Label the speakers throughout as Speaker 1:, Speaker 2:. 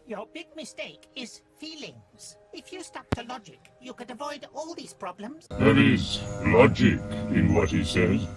Speaker 1: Your big mistake is feelings. If you stuck to logic, you could avoid all these problems.
Speaker 2: There is logic in what he says.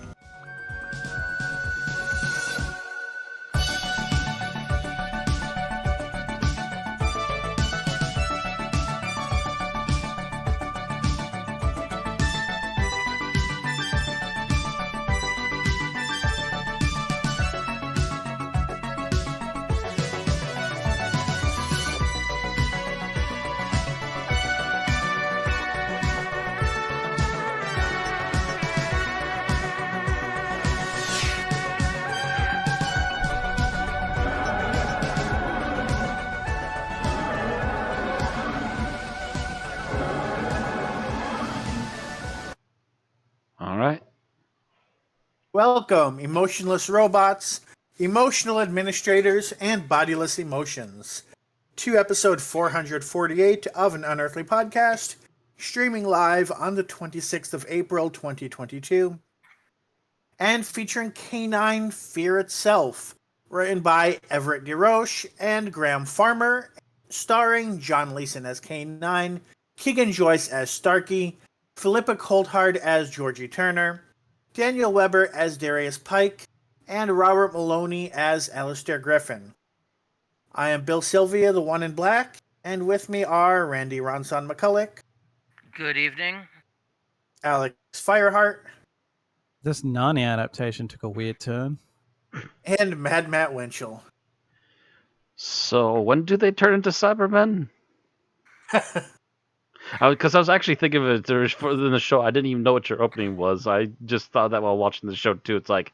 Speaker 3: All right.
Speaker 4: Welcome, emotionless robots, emotional administrators, and bodiless emotions, to episode 448 of an Unearthly podcast, streaming live on the 26th of April, 2022, and featuring K-9 Fear Itself, written by Everett DeRoche and Graham Farmer, starring John Leeson as K-9, Keegan Joyce as Starkey, Philippa Coulthard as Georgie Turner, Daniel Weber as Darius Pike, and Robert Maloney as Alistair Griffin. I am Bill Sylvia, the one in black, and with me are Randy Ronson McCulloch.
Speaker 5: Good evening.
Speaker 4: Alex Fireheart.
Speaker 6: This Narnia adaptation took a weird turn.
Speaker 4: And Mad Matt Winchell.
Speaker 3: So when do they turn into Cybermen? Because I was actually thinking of it in the show. I didn't even know what your opening was. I just thought that while watching the show too. It's like,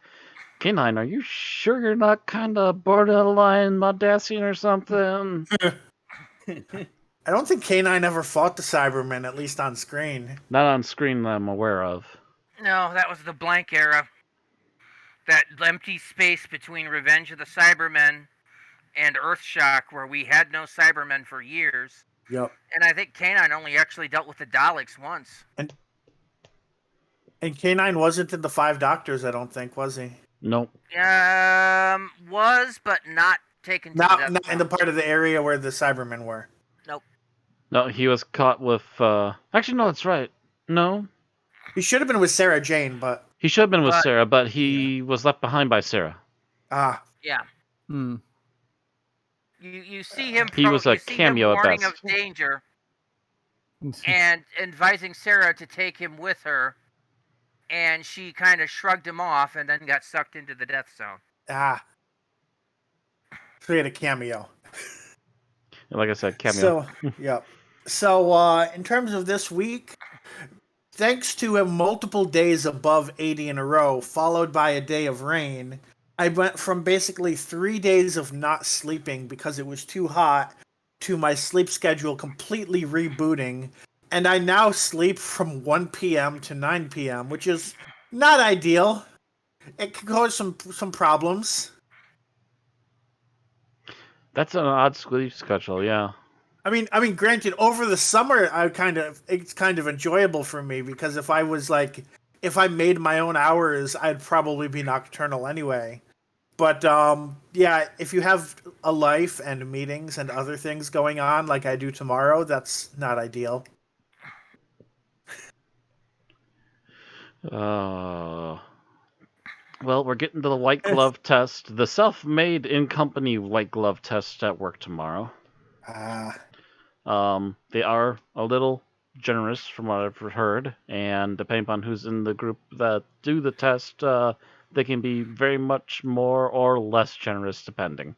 Speaker 3: K-9, are you sure you're not kind of borderline Audacian or something?
Speaker 4: I don't think K-9 ever fought the Cybermen, at least on screen.
Speaker 3: Not on screen that I'm aware of.
Speaker 5: No, that was the blank era. That empty space between Revenge of the Cybermen and Earthshock, where we had no Cybermen for years.
Speaker 4: Yep.
Speaker 5: And I think K-9 only actually dealt with the Daleks once.
Speaker 4: And K-9 wasn't in the Five Doctors, I don't think, was he?
Speaker 3: Nope.
Speaker 5: Was, but not taken to
Speaker 4: Not in the part of the area where the Cybermen were.
Speaker 5: Nope.
Speaker 3: No, he was caught with... Actually, no, that's right. No.
Speaker 4: He should have been with Sarah Jane, but...
Speaker 3: He should have been with Sarah, but he was left behind by Sarah.
Speaker 4: Ah.
Speaker 5: Yeah.
Speaker 6: Hmm.
Speaker 5: You see him...
Speaker 3: He was a cameo at
Speaker 5: warning
Speaker 3: best.
Speaker 5: of danger and advising Sarah to take him with her, and she kind of shrugged him off and then got sucked into the death zone.
Speaker 4: Ah. So he had a cameo.
Speaker 3: Like I said, cameo.
Speaker 4: So, yeah. So, in terms of this week, thanks to multiple days above 80 in a row, followed by a day of rain, I went from basically 3 days of not sleeping because it was too hot to my sleep schedule completely rebooting, and I now sleep from 1 p.m. to 9 p.m., which is not ideal. It could cause some problems.
Speaker 3: That's an odd sleep schedule, yeah.
Speaker 4: I mean, granted, over the summer, it's kind of enjoyable for me because if I made my own hours, I'd probably be nocturnal anyway. But yeah, if you have a life and meetings and other things going on like I do tomorrow, that's not ideal.
Speaker 3: Well, we're getting to the white glove test, the self-made in-company white glove test at work tomorrow. They are a little generous from what I've heard, and depending on who's in the group that do the test, they can be very much more or less generous depending.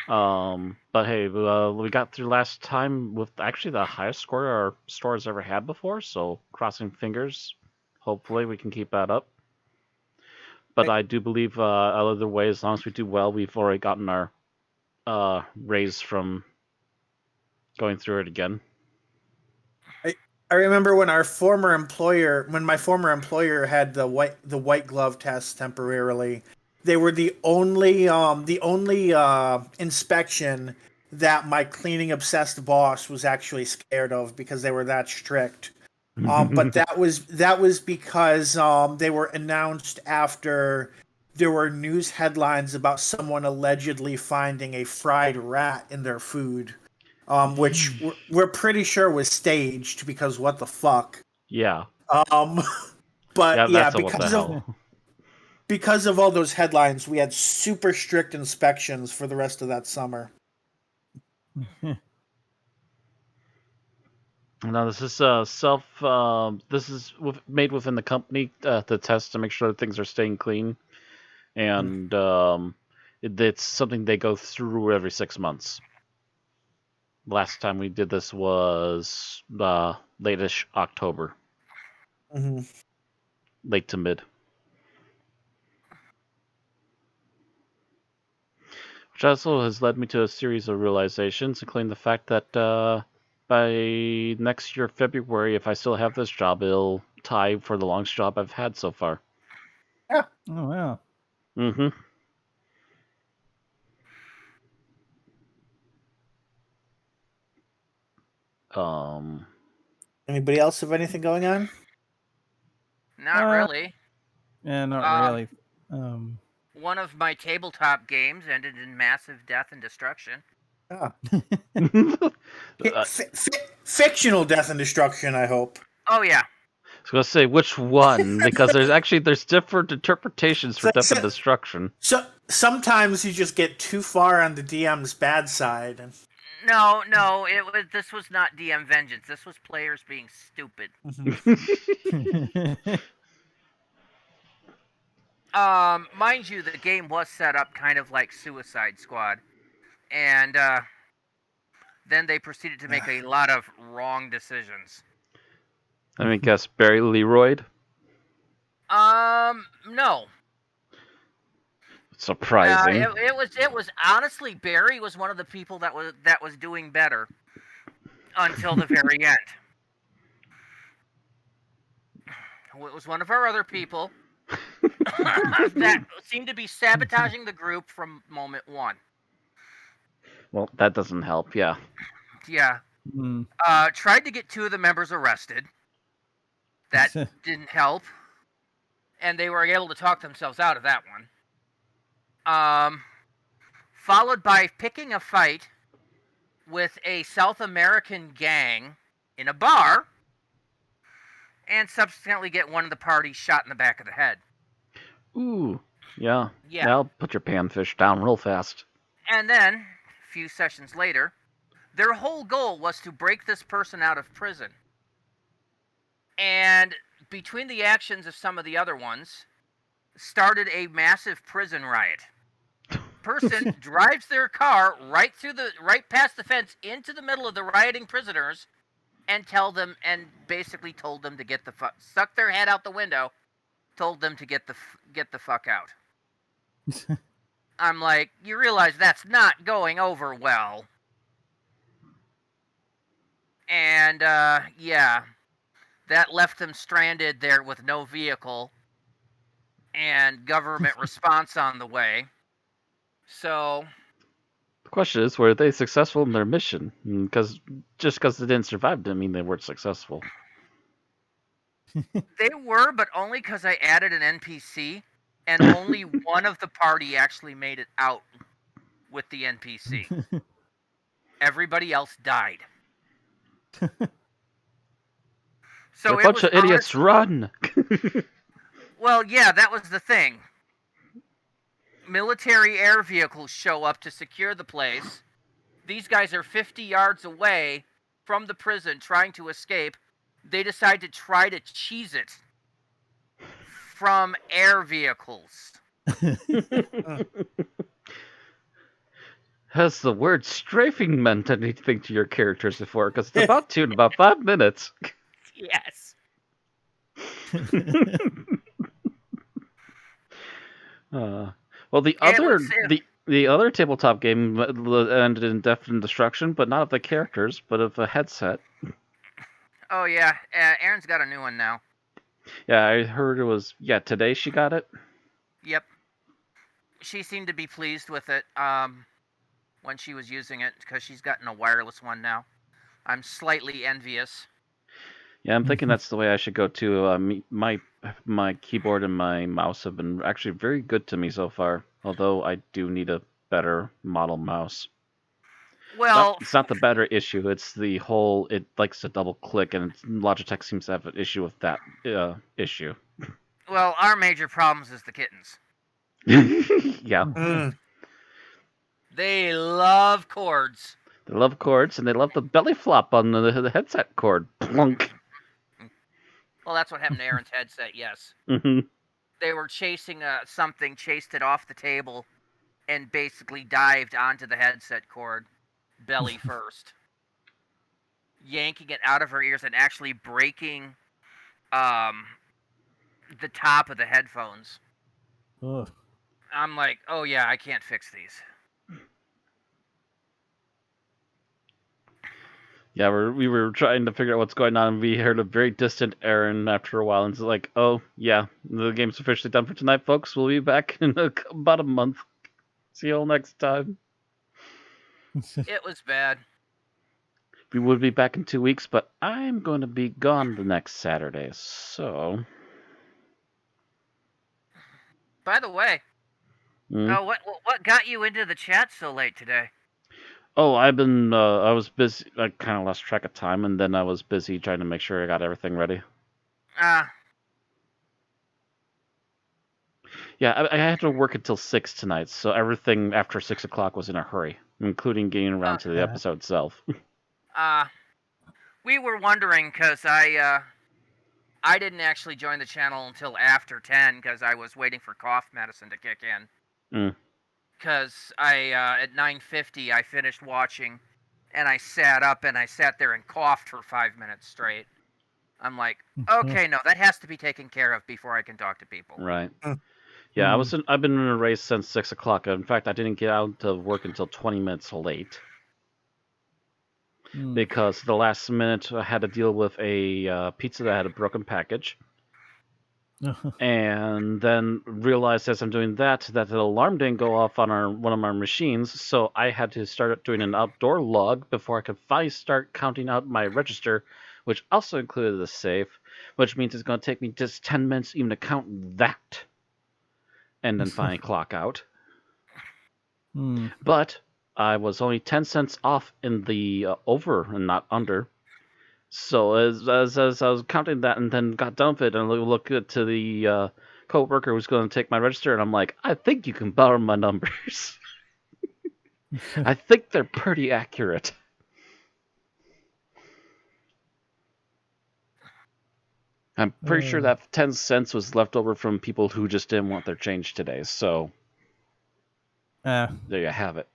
Speaker 3: But hey, we got through last time with actually the highest score our store has ever had before, so crossing fingers, hopefully we can keep that up. But I do believe other way, as long as we do well, we've already gotten our raise from going through it again.
Speaker 4: I remember when my former employer had the white glove test temporarily. They were the only inspection that my cleaning obsessed boss was actually scared of because they were that strict. But that was because they were announced after there were news headlines about someone allegedly finding a fried rat in their food, which we're pretty sure was staged because what the fuck.
Speaker 3: Yeah.
Speaker 4: But
Speaker 3: Yeah,
Speaker 4: yeah,
Speaker 3: that's a what the hell.
Speaker 4: because of all those headlines, we had super strict inspections for the rest of that summer.
Speaker 3: Now this is this is made within the company to test to make sure that things are staying clean, and it's something they go through every 6 months. Last time we did this was late-ish October, late to mid. Which also has led me to a series of realizations, including the fact that by next year, February, if I still have this job, it'll tie for the longest job I've had so far.
Speaker 4: Yeah.
Speaker 6: Oh, wow.
Speaker 3: Mm-hmm.
Speaker 4: Anybody else have anything going on?
Speaker 5: Not really.
Speaker 6: Yeah, not really.
Speaker 5: One of my tabletop games ended in massive death and destruction.
Speaker 4: Ah. Fictional death and destruction, I hope.
Speaker 5: Oh yeah.
Speaker 3: I was gonna say which one, because there's different interpretations for death and destruction.
Speaker 4: So sometimes you just get too far on the DM's bad side. And...
Speaker 5: No, this was not DM vengeance. This was players being stupid. Mind you, the game was set up kind of like Suicide Squad, and then they proceeded to make a lot of wrong decisions.
Speaker 3: Let me guess, Barry Leroyd?
Speaker 5: No.
Speaker 3: Surprising.
Speaker 5: It was honestly, Barry was one of the people that was doing better until the very end. It was one of our other people that seemed to be sabotaging the group from moment one.
Speaker 3: Well, that doesn't help, yeah.
Speaker 5: Yeah. Tried to get 2 of the members arrested. That didn't help. And they were able to talk themselves out of that one. Followed by picking a fight with a South American gang in a bar, and subsequently get one of the parties shot in the back of the head.
Speaker 3: Ooh, yeah.
Speaker 5: Yeah.
Speaker 3: That'll put your panfish down real fast.
Speaker 5: And then, a few sessions later, their whole goal was to break this person out of prison. And between the actions of some of the other ones, started a massive prison riot. Person drives their car right past the fence into the middle of the rioting prisoners, and basically told them to get the fuck, stuck their head out the window, told them to get the fuck out. I'm like, you realize that's not going over well. And yeah, that left them stranded there with no vehicle and government response on the way. So
Speaker 3: the question is, were they successful in their mission? Because just because they didn't survive didn't mean they weren't successful.
Speaker 5: They were, but only because I added an NPC, and only one of the party actually made it out with the NPC. Everybody else died. So
Speaker 3: a bunch of idiots, run!
Speaker 5: Well, yeah, that was the thing. Military air vehicles show up to secure the place. These guys are 50 yards away from the prison trying to escape. They decide to try to cheese it from air vehicles.
Speaker 3: Has the word strafing meant anything to your characters before? Because it's about to in about 5 minutes.
Speaker 5: Yes.
Speaker 3: Well, the other tabletop game ended in death and destruction, but not of the characters, but of a headset.
Speaker 5: Oh yeah, Erin's got a new one now.
Speaker 3: Yeah, I heard it was today she got it.
Speaker 5: Yep. She seemed to be pleased with it when she was using it, because she's gotten a wireless one now. I'm slightly envious.
Speaker 3: Yeah, I'm thinking that's the way I should go too. My my keyboard and my mouse have been actually very good to me so far. Although I do need a better model mouse.
Speaker 5: Well,
Speaker 3: It's not the better issue. It's the whole. It likes to double click, and Logitech seems to have an issue with that issue.
Speaker 5: well, our major problems is the kittens.
Speaker 3: Yeah,
Speaker 4: Mm.
Speaker 5: They love cords.
Speaker 3: they love cords, and they love the belly flop on the headset cord. Plunk.
Speaker 5: Well, that's what happened to Aaron's headset. Yes,
Speaker 3: Hmm.
Speaker 5: they were chasing something, chased it off the table, and basically dived onto the headset cord, belly first, yanking it out of her ears and actually breaking the top of the headphones.
Speaker 6: Ugh.
Speaker 5: I'm like, oh yeah, I can't fix these.
Speaker 3: Yeah, we were trying to figure out what's going on, and we heard a very distant Aaron after a while, and it's like, oh, yeah, the game's officially done for tonight, folks. We'll be back in about a month. See you all next time.
Speaker 5: It was bad.
Speaker 3: We would be back in 2 weeks, but I'm going to be gone the next Saturday, so...
Speaker 5: By the way, what got you into the chat so late today?
Speaker 3: Oh, I was busy, I kind of lost track of time, and then I was busy trying to make sure I got everything ready. Yeah, I had to work until 6 tonight, so everything after 6 o'clock was in a hurry, including getting around to the episode itself.
Speaker 5: We were wondering, because I didn't actually join the channel until after 10, because I was waiting for cough medicine to kick in. Because at 9:50, I finished watching, and I sat up, and I sat there and coughed for 5 minutes straight. I'm like, okay, no, that has to be taken care of before I can talk to people.
Speaker 3: Right. Yeah, I've been in a race since 6 o'clock. In fact, I didn't get out of work until 20 minutes late. Because the last minute I had to deal with a pizza that had a broken package. And then realized as I'm doing that the alarm didn't go off on one of our machines, so I had to start doing an outdoor log before I could finally start counting out my register, which also included the save, which means it's going to take me just 10 minutes even to count that, and then finally clock out. But I was only 10 cents off in the over and not under. So as I was counting that and then got done with it and looked to the co-worker who's going to take my register, and I'm like, I think you can borrow my numbers. I think they're pretty accurate. I'm pretty sure that 10 cents was left over from people who just didn't want their change today. So there you have it.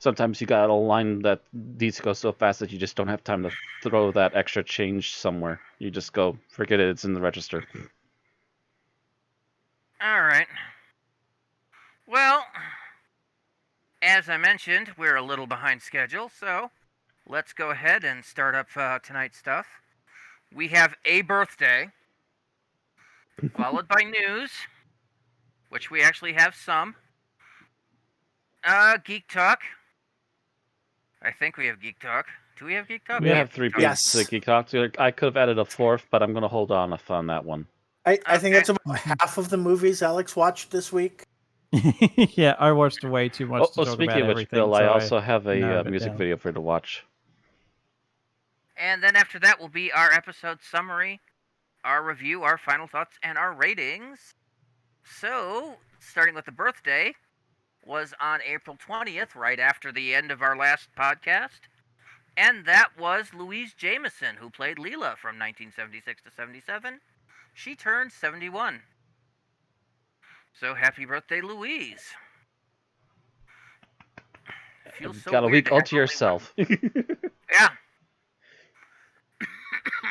Speaker 3: Sometimes you got a line that needs to go so fast that you just don't have time to throw that extra change somewhere. You just go, forget it, it's in the register.
Speaker 5: All right. Well, as I mentioned, we're a little behind schedule, so let's go ahead and start up tonight's stuff. We have a birthday, followed by news, which we actually have some. Geek Talk. I think we have Geek Talk. Do we have Geek Talk?
Speaker 3: We have 3 pieces of Geek Talk. I could have added a 4th, but I'm going to hold on that one.
Speaker 4: I think that's about half of the movies Alex watched this week.
Speaker 6: Yeah, I watched way too much to talk
Speaker 3: speaking
Speaker 6: about
Speaker 3: of which,
Speaker 6: everything.
Speaker 3: Bill,
Speaker 6: so
Speaker 3: I also have a
Speaker 6: narrowed it
Speaker 3: music
Speaker 6: down.
Speaker 3: video for you to watch.
Speaker 5: And then after that will be our episode summary, our review, our final thoughts, and our ratings. So, starting with the birthday, was on April 20th, right after the end of our last podcast. And that was Louise Jameson, who played Leela from 1976 to 77. She turned 71. So happy birthday, Louise. Feels so
Speaker 3: got a
Speaker 5: weird
Speaker 3: week
Speaker 5: to
Speaker 3: all
Speaker 5: have
Speaker 3: to
Speaker 5: only
Speaker 3: yourself.
Speaker 5: Yeah.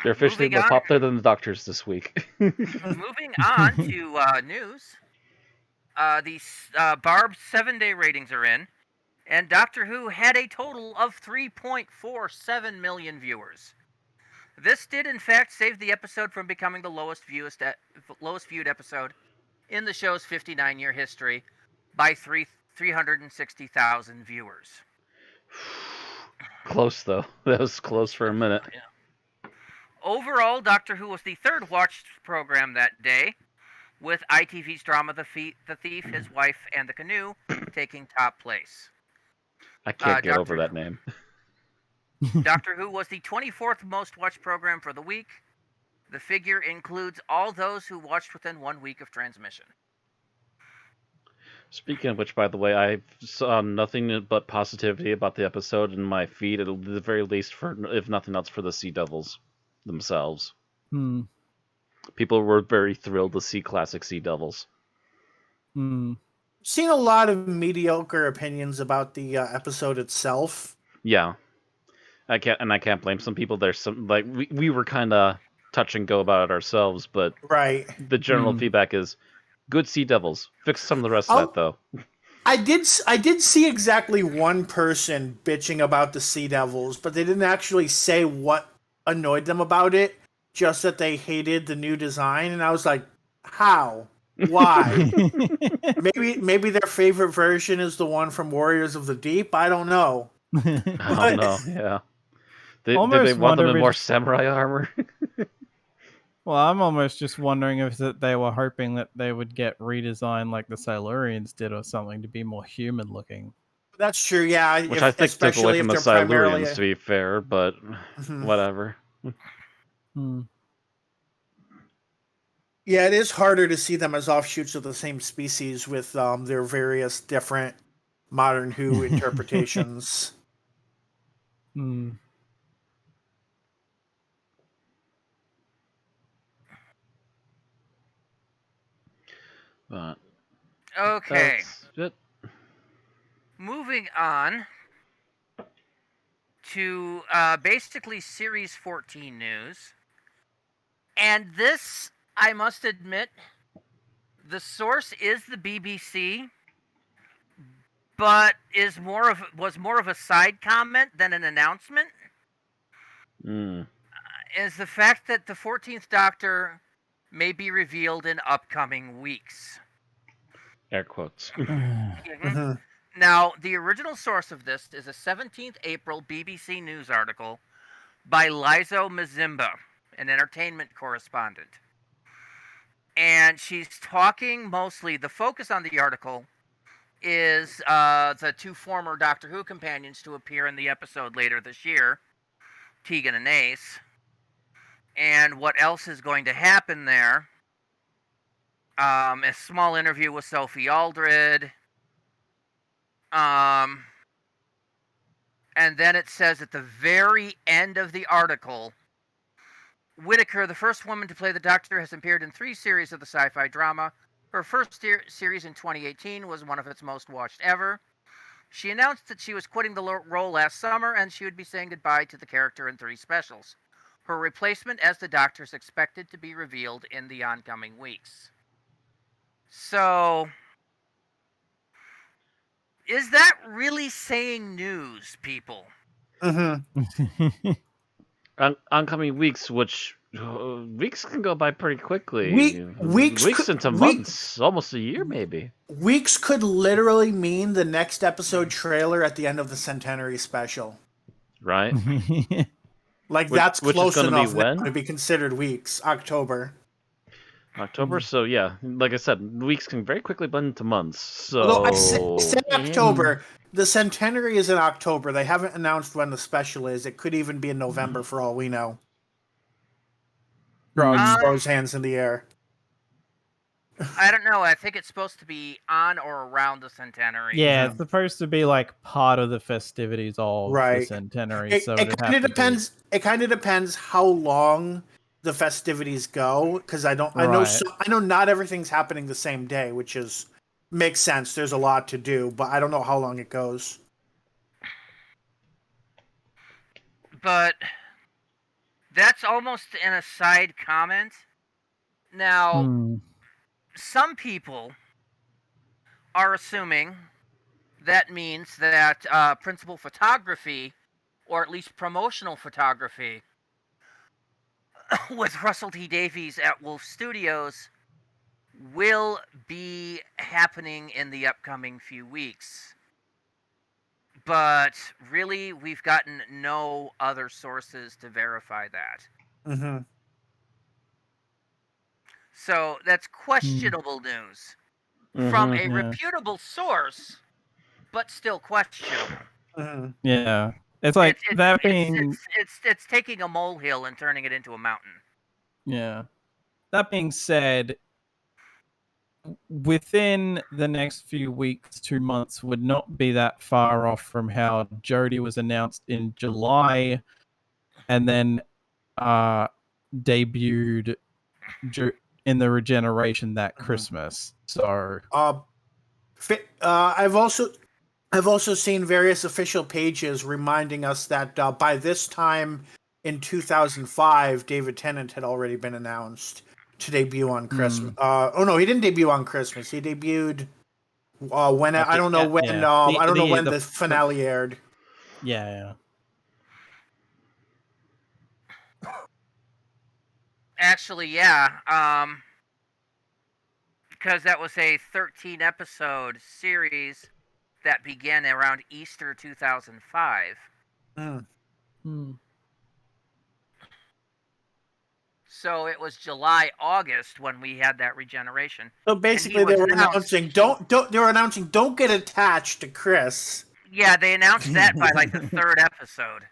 Speaker 3: You're officially more popular than the doctors this week.
Speaker 5: Moving on to news. The Barb's 7-day ratings are in, and Doctor Who had a total of 3.47 million viewers. This did, in fact, save the episode from becoming the lowest viewed episode in the show's 59-year history by 360,000 viewers.
Speaker 3: Close, though. That was close for a minute.
Speaker 5: Yeah. Overall, Doctor Who was the third watched program that day, with ITV's drama The Thief, His Wife, and the Canoe taking top place.
Speaker 3: I can't get over
Speaker 5: Doctor
Speaker 3: that name.
Speaker 5: Doctor Who was the 24th most watched program for the week. The figure includes all those who watched within 1 week of transmission.
Speaker 3: Speaking of which, by the way, I saw nothing but positivity about the episode in my feed, at the very least, for if nothing else, for the Sea Devils themselves.
Speaker 6: Hmm.
Speaker 3: People were very thrilled to see classic Sea Devils.
Speaker 6: Hmm.
Speaker 4: Seen a lot of mediocre opinions about the episode itself.
Speaker 3: Yeah, I can't blame some people. There's some, like, we were kind of touch and go about it ourselves, but
Speaker 4: Right.
Speaker 3: the general feedback is good Sea Devils. Fix some of the rest of that, though.
Speaker 4: I did see exactly one person bitching about the Sea Devils, but they didn't actually say what annoyed them about it, just that they hated the new design, and I was like, how? Why? maybe their favorite version is the one from Warriors of the Deep. I don't know.
Speaker 3: I don't know. Yeah. Did they
Speaker 6: Almost
Speaker 3: want them
Speaker 6: wonder
Speaker 3: in
Speaker 6: if
Speaker 3: more
Speaker 6: it's-
Speaker 3: samurai armor?
Speaker 6: Well, I'm almost just wondering if they were hoping that they would get redesigned like the Silurians did or something to be more human looking.
Speaker 4: That's true, yeah.
Speaker 3: Which I think took away
Speaker 4: Especially
Speaker 3: from
Speaker 4: if
Speaker 3: the
Speaker 4: they're primarily
Speaker 3: Silurians, to be fair, but whatever.
Speaker 6: Hmm.
Speaker 4: Yeah, it is harder to see them as offshoots of the same species with their various different modern Who interpretations.
Speaker 6: Hmm.
Speaker 3: But
Speaker 5: Okay,
Speaker 3: that's it.
Speaker 5: moving on to basically Series 14 news. And this, I must admit, the source is the BBC, but was more of a side comment than an announcement. Is the fact that the 14th Doctor may be revealed in upcoming weeks.
Speaker 3: Air quotes.
Speaker 5: Now, the original source of this is a 17th April BBC News article by Lizo Mazimba, an entertainment correspondent. And she's talking mostly, the focus on the article is the two former Doctor Who companions to appear in the episode later this year, Tegan and Ace, and what else is going to happen there. A small interview with Sophie Aldred. And then it says at the very end of the article, Whittaker, the first woman to play the Doctor, has appeared in 3 series of the sci-fi drama. Her first series in 2018 was one of its most watched ever. She announced that she was quitting the role last summer and she would be saying goodbye to the character in 3 specials. Her replacement as the Doctor is expected to be revealed in the oncoming weeks. So, is that really saying news, people?
Speaker 3: Oncoming weeks, which weeks can go by pretty quickly.
Speaker 4: Weeks
Speaker 3: into months, almost a year, maybe.
Speaker 4: Weeks could literally mean the next episode trailer at the end of the Centenary special.
Speaker 3: Right?
Speaker 4: Like, that's close enough
Speaker 3: when?
Speaker 4: to be considered weeks. October.
Speaker 3: So yeah, like I said, weeks can very quickly blend into months. So
Speaker 4: Although I said October, the Centenary is in October. They haven't announced when the special is. It could even be in November for all we know. Grudge throws hands in the air.
Speaker 5: I don't know. I think it's supposed to be on or around the Centenary.
Speaker 6: Yeah, it's supposed to be like part of the festivities of the Centenary.
Speaker 4: It kind of depends.
Speaker 6: Be...
Speaker 4: It kind of depends how long the festivities go, because I know not everything's happening the same day, which makes sense. There's a lot to do, but I don't know how long it goes.
Speaker 5: But that's almost an aside comment. Now, some people are assuming that means that principal photography, or at least promotional photography, with Russell T Davies at Wolf Studios will be happening in the upcoming few weeks. But really, we've gotten no other sources to verify that.
Speaker 4: Mm-hmm.
Speaker 5: So that's questionable news from
Speaker 3: Mhm.
Speaker 5: a
Speaker 6: Yeah.
Speaker 5: reputable source, but still questionable.
Speaker 4: Mm-hmm.
Speaker 6: Yeah. It's like that being
Speaker 5: It's taking a molehill and turning it into a mountain.
Speaker 6: yeah. That being said, within the next few weeks, 2 months would not be that far off from how Jodie was announced in July and then debuted in the Regeneration that Christmas. So
Speaker 4: I've also seen various official pages reminding us that by this time in 2005, David Tennant had already been announced to debut on Christmas. Oh no, he didn't debut on Christmas. He debuted when I don't know when
Speaker 6: yeah.
Speaker 4: I don't know when the finale aired.
Speaker 6: Yeah.
Speaker 5: Actually, yeah. Because that was a 13 episode series that began around Easter 2005. So it was July, August when we had that regeneration.
Speaker 4: So basically, they were announcing don't get attached to Chris.
Speaker 5: Yeah, they announced that by like the third episode.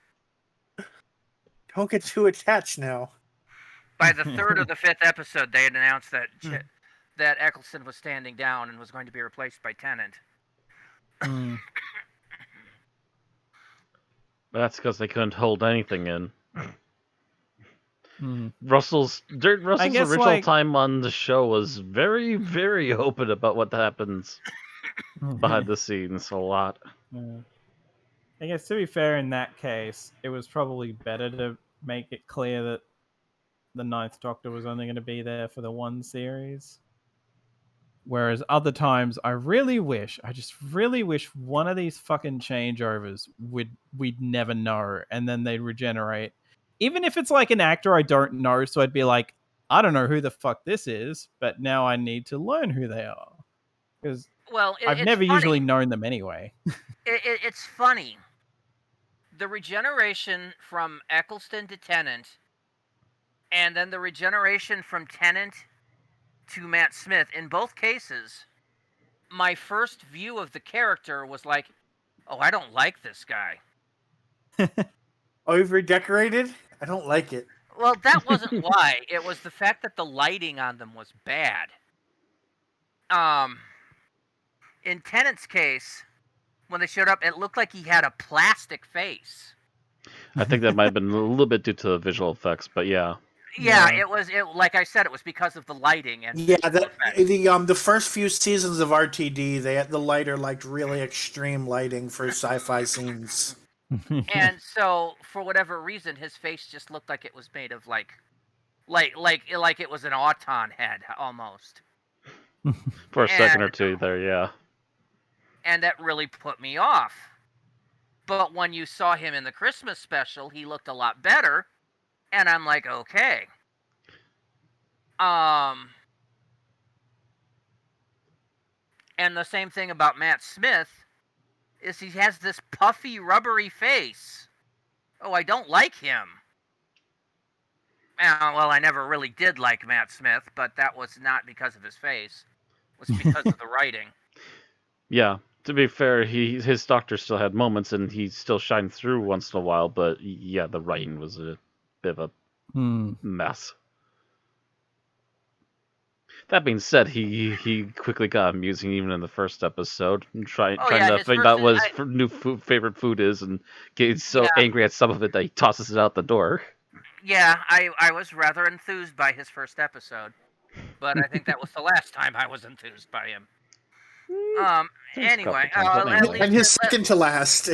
Speaker 4: Don't get too attached now.
Speaker 5: By the third or the fifth episode, they had announced that that Eccleston was standing down and was going to be replaced by Tennant.
Speaker 3: But that's because they couldn't hold anything in. Russell's original time on the show was very, very open about what happens behind the scenes a lot.
Speaker 6: I guess to be fair, in that case, it was probably better to make it clear that the Ninth Doctor was only going to be there for the one series. Whereas other times, I just really wish one of these fucking changeovers we'd never know, and then they'd regenerate. Even if it's like an actor I don't know, so I'd be like, I don't know who the fuck this is, but now I need to learn who they are. Because I've never usually known them anyway.
Speaker 5: It's funny. The regeneration from Eccleston to Tennant, and then the regeneration from Tennant to Matt Smith, in both cases, my first view of the character was like, oh, I don't like this guy.
Speaker 4: Oh, you've redecorated? I don't like it.
Speaker 5: Well, that wasn't why. It was the fact that the lighting on them was bad. In Tennant's case, when they showed up, it looked like he had a plastic face.
Speaker 3: I think that might have been a little bit due to the visual effects, but yeah.
Speaker 5: Yeah, it was. Like I said, it was because of the lighting and
Speaker 4: the first few seasons of RTD, they had the lighter like really extreme lighting for sci-fi scenes.
Speaker 5: And so, for whatever reason, his face just looked like it was made of like it was an Auton head almost.
Speaker 3: For a second or two there, yeah.
Speaker 5: And that really put me off. But when you saw him in the Christmas special, he looked a lot better, and I'm like, okay. And the same thing about Matt Smith is he has this puffy, rubbery face. Oh, I don't like him. Well, I never really did like Matt Smith, but that was not because of his face. It was because of the writing.
Speaker 3: Yeah, to be fair, his doctor still had moments, and he still shined through once in a while, but yeah, the writing was a bit of a mess. That being said, he quickly got amusing even in the first episode, trying to figure out what his new favorite food is, and getting so angry at some of it that he tosses it out the door.
Speaker 5: Yeah, I was rather enthused by his first episode, but I think that was the last time I was enthused by him. Anyway,
Speaker 4: and his second to last.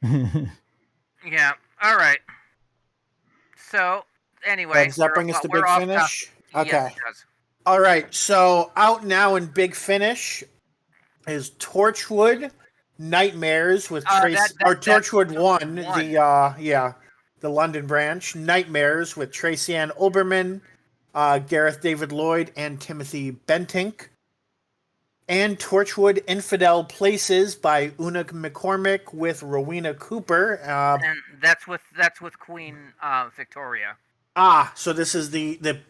Speaker 5: Yeah. All right. So anyway,
Speaker 4: does that bring us to Big Finish? Okay.
Speaker 5: Yes, it does.
Speaker 4: All right, so out now in Big Finish is Torchwood Nightmares with Torchwood 1, the London branch. Nightmares with Tracy Ann Oberman, Gareth David Lloyd, and Timothy Bentinck. And Torchwood Infidel Places by Una McCormick with Rowena Cooper.
Speaker 5: And that's with Queen Victoria.
Speaker 4: So this is the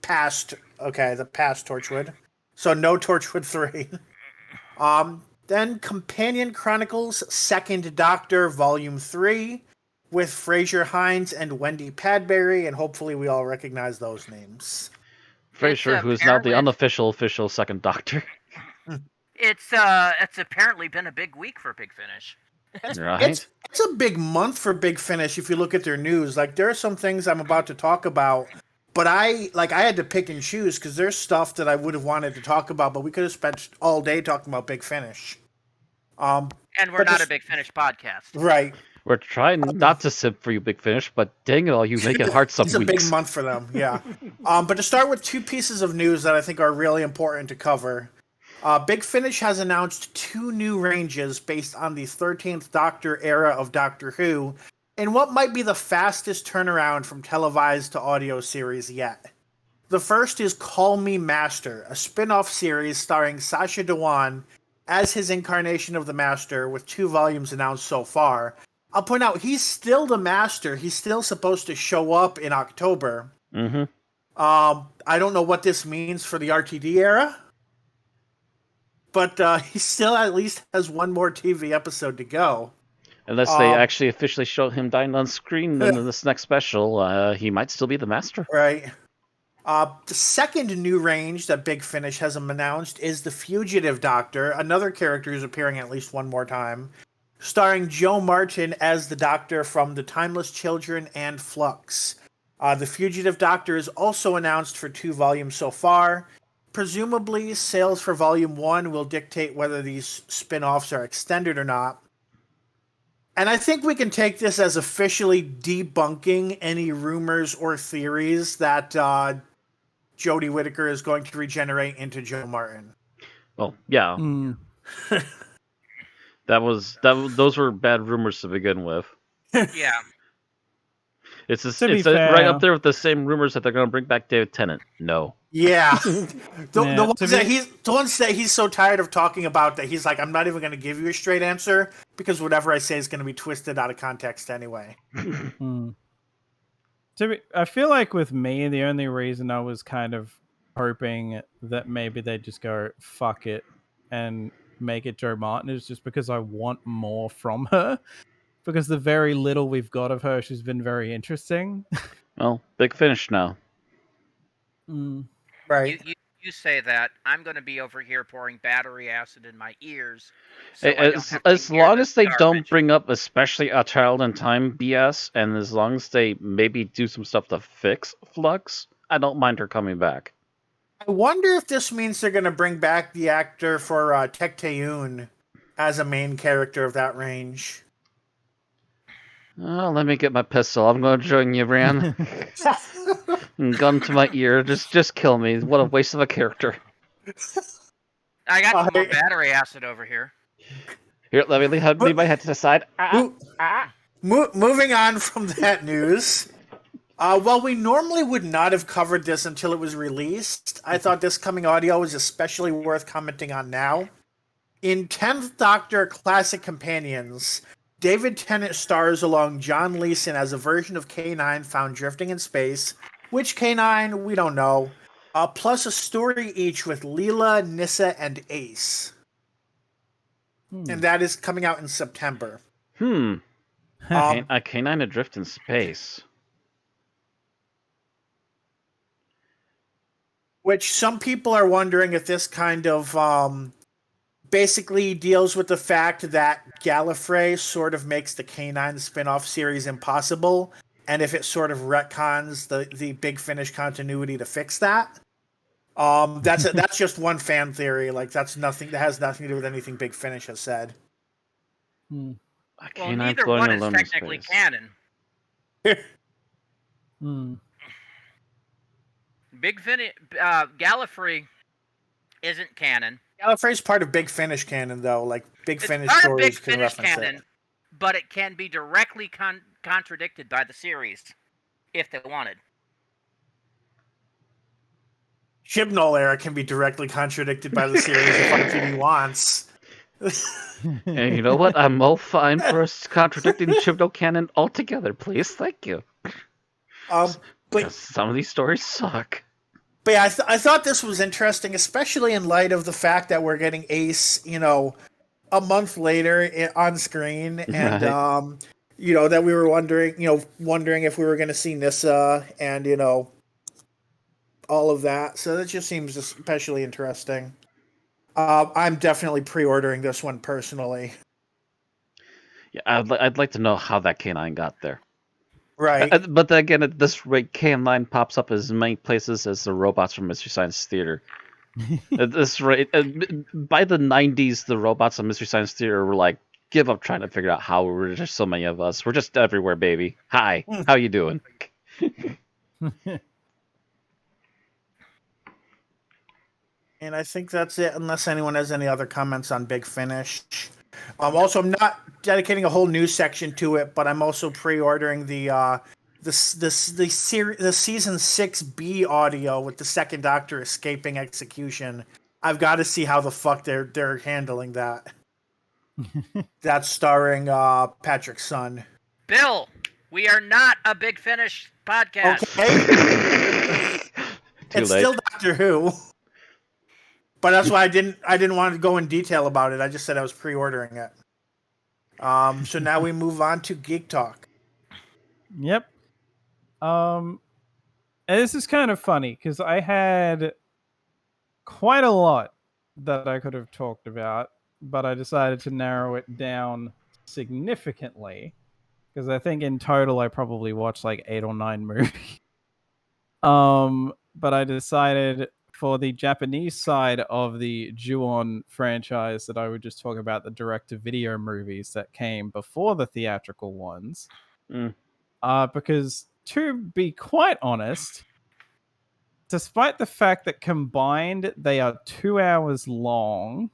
Speaker 4: past. Okay, the past Torchwood. So no Torchwood 3. Then Companion Chronicles, Second Doctor, Volume 3, with Fraser Hines and Wendy Padbury, and hopefully we all recognize those names.
Speaker 3: Fraser, who is now the unofficial official second Doctor.
Speaker 5: It's apparently been a big week for Big Finish.
Speaker 3: Right?
Speaker 4: It's a big month for Big Finish if you look at their news. Like, there are some things I'm about to talk about, but I had to pick and choose because there's stuff that I would have wanted to talk about, but we could have spent all day talking about Big Finish.
Speaker 5: And we're not a Big Finish podcast.
Speaker 4: Right.
Speaker 3: We're trying not to simp for you, Big Finish, but dang it all, you make it hard some
Speaker 4: weeks. It's a big month for them, yeah. But to start with 2 pieces of news that I think are really important to cover. Big Finish has announced 2 new ranges based on the 13th Doctor era of Doctor Who, in what might be the fastest turnaround from televised to audio series yet. The first is Call Me Master, a spin-off series starring Sacha Dhawan as his incarnation of the Master, with 2 volumes announced so far. I'll point out, he's still the Master. He's still supposed to show up in October.
Speaker 3: Mm-hmm.
Speaker 4: I don't know what this means for the RTD era, but he still at least has 1 more TV episode to go.
Speaker 3: Unless they actually officially show him dying on screen in this next special, he might still be the Master.
Speaker 4: Right. The second new range that Big Finish has announced is the Fugitive Doctor, another character who's appearing at least 1 more time, starring Joe Martin as the Doctor from The Timeless Children and Flux. The Fugitive Doctor is also announced for 2 volumes so far. Presumably, sales for Volume 1 will dictate whether these spin-offs are extended or not. And I think we can take this as officially debunking any rumors or theories that Jodie Whittaker is going to regenerate into Joe Martin.
Speaker 3: Well, yeah. Those were bad rumors to begin with.
Speaker 5: Yeah.
Speaker 3: It's right up there with the same rumors that they're going to bring back David Tennant. No.
Speaker 4: Yeah. The ones that he's so tired of talking about that he's like, I'm not even going to give you a straight answer because whatever I say is going to be twisted out of context anyway.
Speaker 6: I feel like with me, the only reason I was kind of hoping that maybe they'd just go, fuck it, and make it Joe Martin is just because I want more from her. Because the very little we've got of her, she's been very interesting.
Speaker 3: Well, Big Finish now.
Speaker 4: Right.
Speaker 5: You say that. I'm going to be over here pouring battery acid in my ears.
Speaker 3: So as long as they don't bring up especially A Child in Time BS, and as long as they maybe do some stuff to fix Flux, I don't mind her coming back.
Speaker 4: I wonder if this means they're going to bring back the actor for Tecteun as a main character of that range.
Speaker 3: Oh, let me get my pistol. I'm going to join you, Ran. Gun to my ear. Just kill me. What a waste of a character.
Speaker 5: I got some more battery acid over here.
Speaker 3: Here, let me leave my head to the side.
Speaker 4: Moving on from that news. While we normally would not have covered this until it was released, I thought this coming audio was especially worth commenting on now. In 10th Doctor Classic Companions, David Tennant stars along John Leeson as a version of K-9 found drifting in space. Which K-9, we don't know. Plus a story each with Leela, Nyssa, and Ace. And that is coming out in September.
Speaker 3: A K-9 adrift in space.
Speaker 4: Which some people are wondering if this kind of basically deals with the fact that Gallifrey sort of makes the K-9 spin-off series impossible, and if it sort of retcons the Big Finish continuity to fix that. That's just one fan theory. Like, that has nothing to do with anything Big Finish has said.
Speaker 5: Well, neither one is technically canon. Big Finish, Gallifrey isn't canon.
Speaker 4: Gallifrey's part of Big Finish canon, though. Like, Big Finish
Speaker 5: stories
Speaker 4: stories
Speaker 5: Big
Speaker 4: can
Speaker 5: Finish
Speaker 4: reference
Speaker 5: canon,
Speaker 4: it.
Speaker 5: But it can be directly contradicted by the series, if they wanted.
Speaker 4: Chibnall era can be directly contradicted by the series if RTD wants.
Speaker 3: And you know what? I'm all fine for us contradicting Chibnall canon altogether, please. Thank you. Because some of these stories suck.
Speaker 4: But yeah, I thought this was interesting, especially in light of the fact that we're getting Ace, a month later on screen, and
Speaker 3: Right.
Speaker 4: that we were wondering if we were going to see Nissa, and all of that. So that just seems especially interesting. I'm definitely pre-ordering this one personally.
Speaker 3: Yeah, I'd like to know how that K-9 got there.
Speaker 4: Right.
Speaker 3: But again, at this rate, K-9 pops up as many places as the robots from Mystery Science Theater. At this rate, by the 90s, the robots on Mystery Science Theater were like, give up trying to figure out how we're just so many of us. We're just everywhere, baby. Hi, how you doing?
Speaker 4: And I think that's it, unless anyone has any other comments on Big Finish. Also, I'm not dedicating a whole news section to it, but I'm also pre-ordering the season 6B audio with the Second Doctor escaping execution. I've got to see how the fuck they're handling that. That's starring Patrick's son.
Speaker 5: Bill, we are not a Big Finish podcast.
Speaker 4: Okay. It's
Speaker 3: late.
Speaker 4: still Doctor Who. But that's why I didn't want to go in detail about it. I just said I was pre-ordering it. So now we move on to Geek Talk.
Speaker 6: Yep. And this is kind of funny because I had quite a lot that I could have talked about, but I decided to narrow it down significantly because I think in total I probably watched like 8 or 9 movies. But I decided for the Japanese side of the Ju-On franchise that I would just talk about the direct-to-video movies that came before the theatrical ones. Because to be quite honest, despite the fact that combined they are 2 hours long,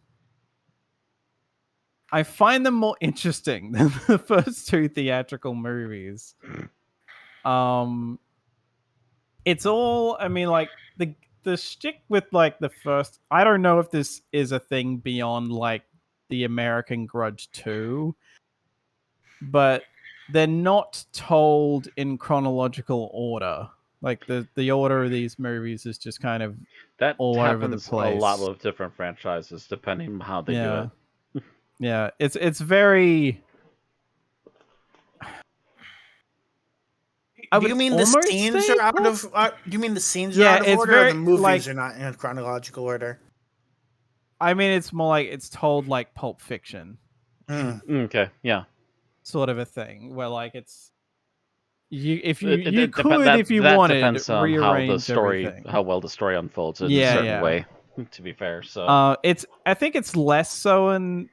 Speaker 6: I find them more interesting than the first 2 theatrical movies. It's all, I mean, like, the shtick with, like, the first... I don't know if this is a thing beyond, like, the American Grudge 2, but they're not told in chronological order. Like, the order of these movies is just kind of
Speaker 3: that
Speaker 6: all over the
Speaker 3: happens
Speaker 6: place.
Speaker 3: a lot with different franchises, depending on how they do it.
Speaker 6: Yeah, it's very...
Speaker 4: Do you mean the scenes are out of? Do you mean the scenes are out of order, or the movies are not in chronological order?
Speaker 6: I mean, it's more like it's told like Pulp Fiction.
Speaker 3: Okay, yeah,
Speaker 6: sort of a thing where like it's if you wanted
Speaker 3: depends on
Speaker 6: rearrange everything.
Speaker 3: how well the story unfolds in a certain way. To be fair, so
Speaker 6: I think it's less so in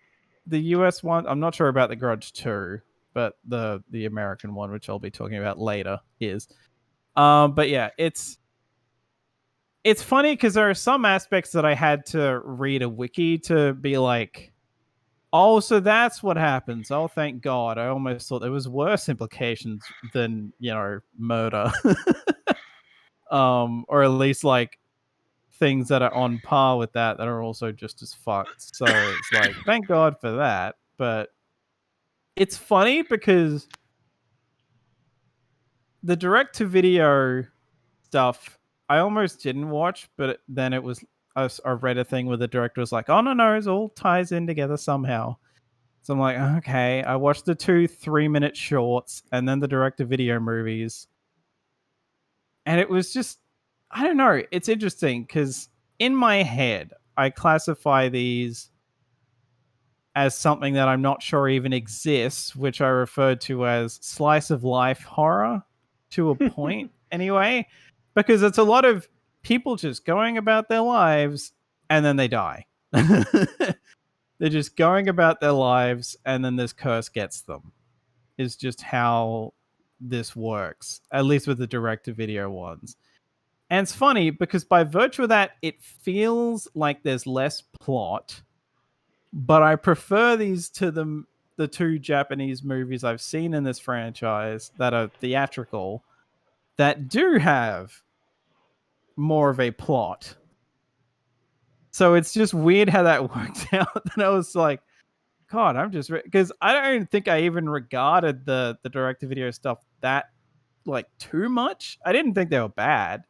Speaker 6: the US one. I'm not sure about the Grudge 2. But the American one, which I'll be talking about later, is. But yeah, it's funny because there are some aspects that I had to read a wiki to be like, oh, so that's what happens. Oh, thank God. I almost thought there was worse implications than, murder. Or at least like things that are on par with that are also just as fucked. So it's like, thank God for that. But it's funny because the direct-to-video stuff I almost didn't watch, but then it was I read a thing where the director was like, "Oh no, it all ties in together somehow." So I'm like, okay. I watched the 2 3-minute shorts and then the direct-to-video movies, and it was just, I don't know. It's interesting because in my head I classify these as something that I'm not sure even exists, which I referred to as slice of life horror to a point anyway, because it's a lot of people just going about their lives and then they die. They're just going about their lives and then this curse gets them. Is just how this works, at least with the direct-to-video ones. And it's funny because by virtue of that, it feels like there's less plot. But I prefer these to the 2 Japanese movies I've seen in this franchise that are theatrical that do have more of a plot. So it's just weird how that worked out. And I was like, God, I'm just... Because I don't think I even regarded the direct-to-video stuff that like too much. I didn't think they were bad,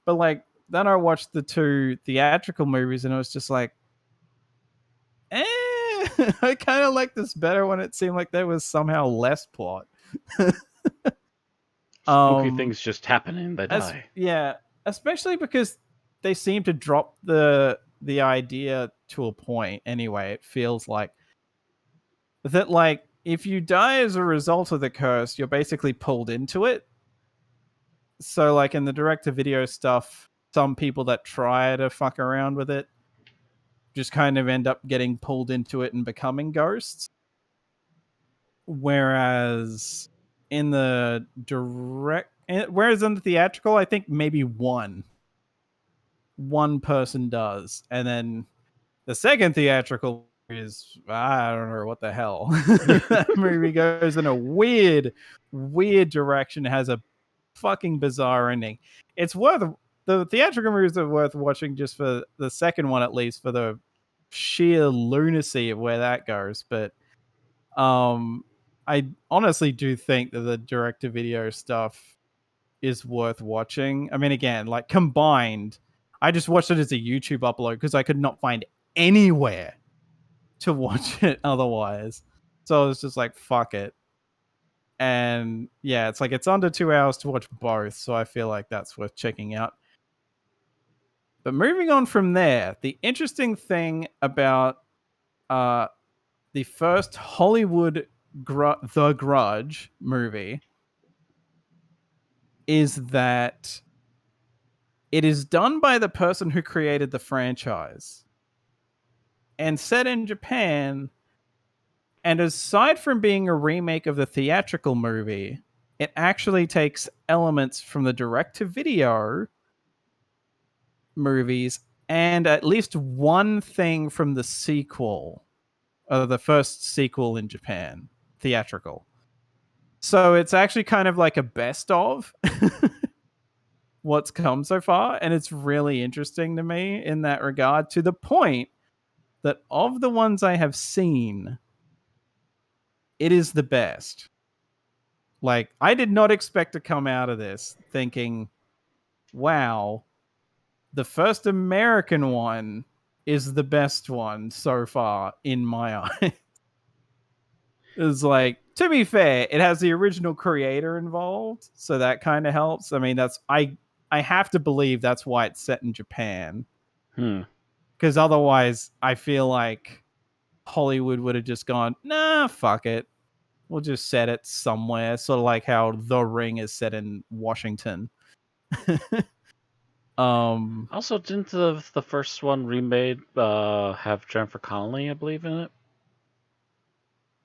Speaker 6: but like then I watched the 2 theatrical movies and it was just like, I kind of like this better when it seemed like there was somehow less plot.
Speaker 3: Spooky things just happen and they die.
Speaker 6: Yeah, especially because they seem to drop the idea to a point anyway. It feels like that, like, if you die as a result of the curse, you're basically pulled into it. So like in the direct-to-video stuff, some people that try to fuck around with it just kind of end up getting pulled into it and becoming ghosts. Whereas in the theatrical, I think maybe one person does, and then the second theatrical is, I don't know what the hell. That movie goes in a weird direction. It has a fucking bizarre ending. It's worth the theatrical movies are worth watching just for the second one, at least for the sheer lunacy of where that goes. But I honestly do think that the direct-to-video stuff is worth watching. I mean, again, like combined, I just watched it as a YouTube upload because I could not find anywhere to watch it otherwise. So I was just like, fuck it. And yeah, it's like it's under 2 hours to watch both, so I feel like that's worth checking out. But moving on from there, the interesting thing about the first Hollywood The Grudge movie is that it is done by the person who created the franchise and set in Japan. And aside from being a remake of the theatrical movie, it actually takes elements from the direct-to-video movies and at least one thing from the sequel, the first sequel in Japan, theatrical. So it's actually kind of like a best of what's come so far, and it's really interesting to me in that regard, to the point that of the ones I have seen, it is the best. Like, I did not expect to come out of this thinking, wow, the first American one is the best one so far in my eyes. It's like, to be fair, it has the original creator involved, so that kind of helps. I mean, that's I have to believe that's why it's set in Japan. Because otherwise, I feel like Hollywood would have just gone, nah, fuck it. We'll just set it somewhere. Sort of like how The Ring is set in Washington.
Speaker 3: Also, didn't the first one remade have Jennifer Connelly, I believe, in it?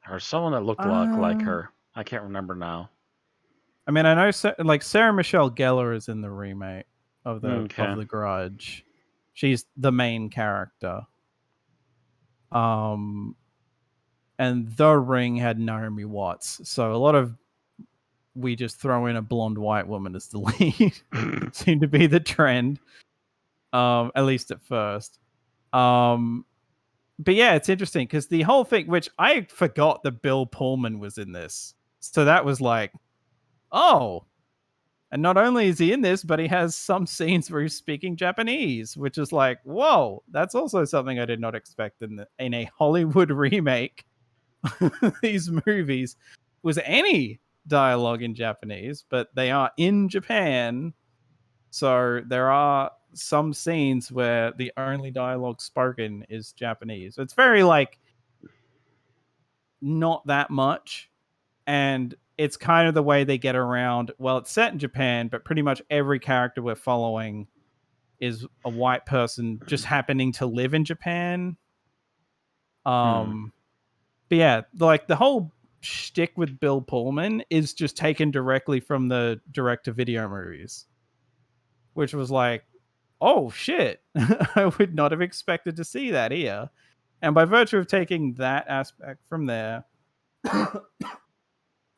Speaker 3: Or someone that looked a lot like her. I can't remember now.
Speaker 6: I mean, I know like Sarah Michelle Gellar is in the remake of the Grudge. She's the main character. And The Ring had Naomi Watts. So a lot of we just throw in a blonde white woman as the lead seemed to be the trend. At least at first. But yeah, it's interesting because the whole thing, which I forgot that Bill Pullman was in this. So that was like, oh. And not only is he in this, but he has some scenes where he's speaking Japanese, which is like, whoa, that's also something I did not expect in a Hollywood remake. These movies was any dialogue in Japanese, but they are in Japan. So there are some scenes where the only dialogue spoken is Japanese. It's very like not that much. And it's kind of the way they get around. Well, it's set in Japan, but pretty much every character we're following is a white person just happening to live in Japan. But yeah, like the whole shtick with Bill Pullman is just taken directly from the direct-to-video movies, which was like, oh shit, I would not have expected to see that here. And by virtue of taking that aspect from there,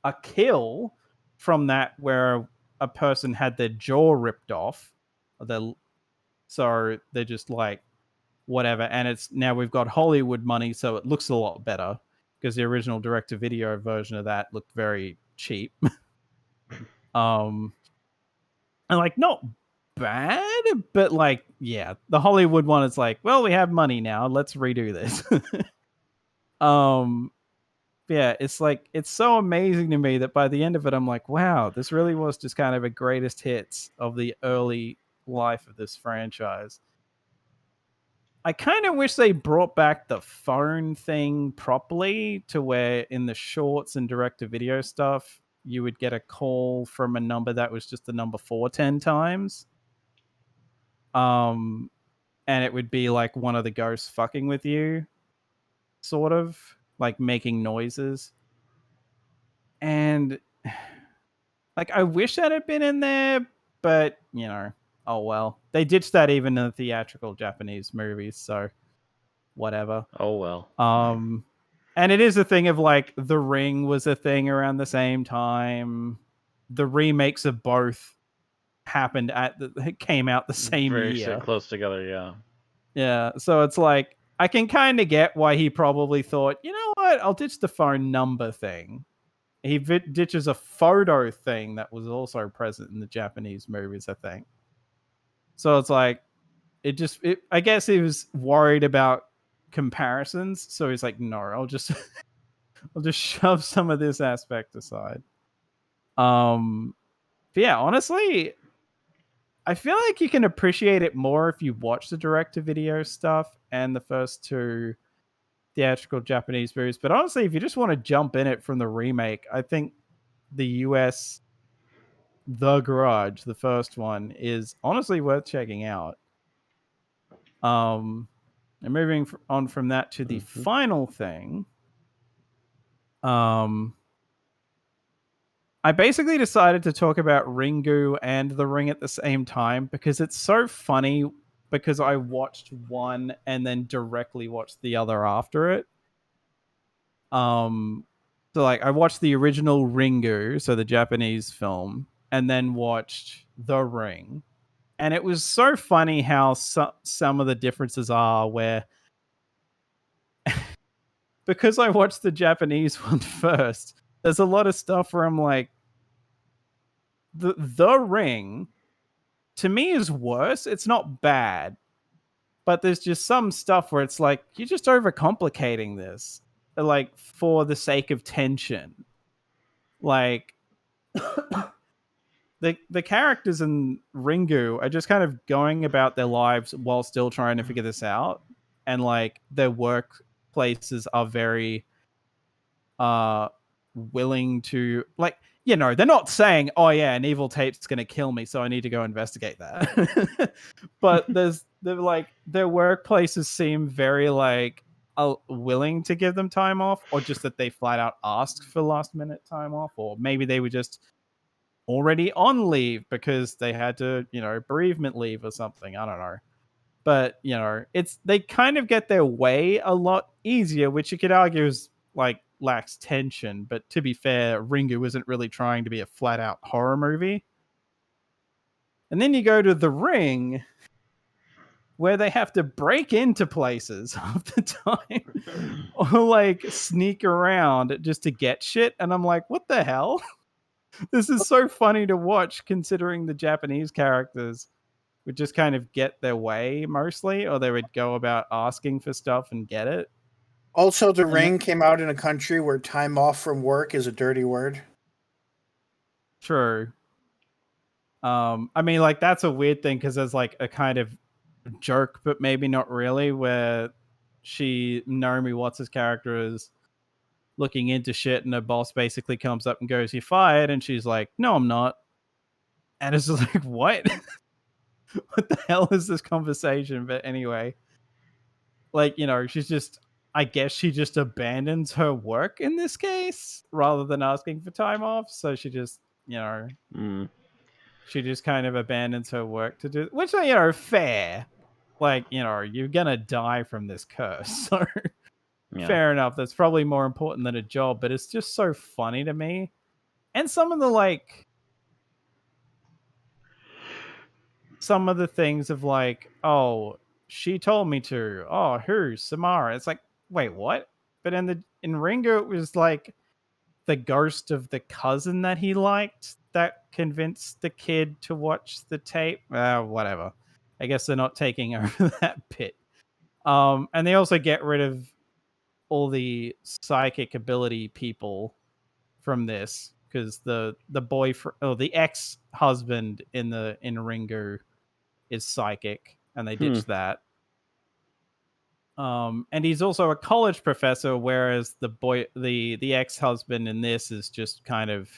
Speaker 6: a kill from that where a person had their jaw ripped off, so they're just like, whatever. And it's now we've got Hollywood money, so it looks a lot better because the original direct-to-video version of that looked very cheap. And like not bad, but like yeah, the Hollywood one is like, well, we have money now, let's redo this. Yeah, it's like it's so amazing to me that by the end of it, I'm like, wow, this really was just kind of a greatest hits of the early life of this franchise. I kind of wish they brought back the phone thing properly to where in the shorts and direct to video stuff, you would get a call from a number that was just the number 410 times. And it would be like one of the ghosts fucking with you, sort of like making noises. And like, I wish that had been in there, but you know, oh well. They ditched that even in the theatrical Japanese movies, so whatever.
Speaker 3: Oh well.
Speaker 6: And it is a thing of like The Ring was a thing around the same time. The remakes of both happened it came out the same
Speaker 3: Very
Speaker 6: year.
Speaker 3: close together, yeah.
Speaker 6: Yeah, so it's like I can kind of get why he probably thought, you know what, I'll ditch the phone number thing. He ditches a photo thing that was also present in the Japanese movies, I think. So it's like I guess he was worried about comparisons, so he's like, no, I'll just shove some of this aspect aside. But yeah, honestly, I feel like you can appreciate it more if you watch the direct-to-video stuff and the first two theatrical Japanese movies. But honestly, if you just want to jump in it from the remake, I think the US The Grudge, the first one, is honestly worth checking out. And moving on from that to the final thing, I basically decided to talk about Ringu and The Ring at the same time because it's so funny because I watched one and then directly watched the other after it. So like I watched the original Ringu, so the Japanese film, and then watched The Ring. And it was so funny how some of the differences are where because I watched the Japanese one first, there's a lot of stuff where I'm like, the Ring to me is worse. It's not bad, but there's just some stuff where it's like you're just overcomplicating this, like for the sake of tension. Like the characters in Ringu are just kind of going about their lives while still trying to figure this out, and like their workplaces are very willing to, like, you know, they're not saying, oh yeah, an evil tape's gonna kill me, so I need to go investigate that. But they're like their workplaces seem very like willing to give them time off, or just that they flat out asked for last minute time off, or maybe they were just already on leave because they had to, you know, bereavement leave or something. I don't know. But, you know, they kind of get their way a lot easier, which you could argue is like lacks tension. But to be fair, Ringu isn't really trying to be a flat out horror movie. And then you go to The Ring, where they have to break into places half the time or like sneak around just to get shit. And I'm like, what the hell? This is so funny to watch considering the Japanese characters would just kind of get their way mostly, or they would go about asking for stuff and get it.
Speaker 4: Also, The Ring came out in a country where time off from work is a dirty word.
Speaker 6: True. I mean, like, that's a weird thing because there's like a kind of jerk, but maybe not really, where Naomi Watts' character is looking into shit and her boss basically comes up and goes, "You're fired," and she's like, "No, I'm not." And it's like, what? What the hell is this conversation? But anyway, like, you know, I guess she just abandons her work in this case rather than asking for time off. So she just, you know, she just kind of abandons her work to do, which, you know, fair. Like, you know, you're going to die from this curse. So yeah. Fair enough. That's probably more important than a job, but it's just so funny to me. And some of the things of like, oh, she told me to. Oh, who? Samara. It's like, wait, what? But in Ringu, it was like the ghost of the cousin that he liked that convinced the kid to watch the tape. Whatever. I guess they're not taking over that bit. And they also get rid of all the psychic ability people from this because the boyfriend or the ex-husband in Ringu is psychic, and they ditched that. And he's also a college professor, whereas the ex-husband in this is just kind of,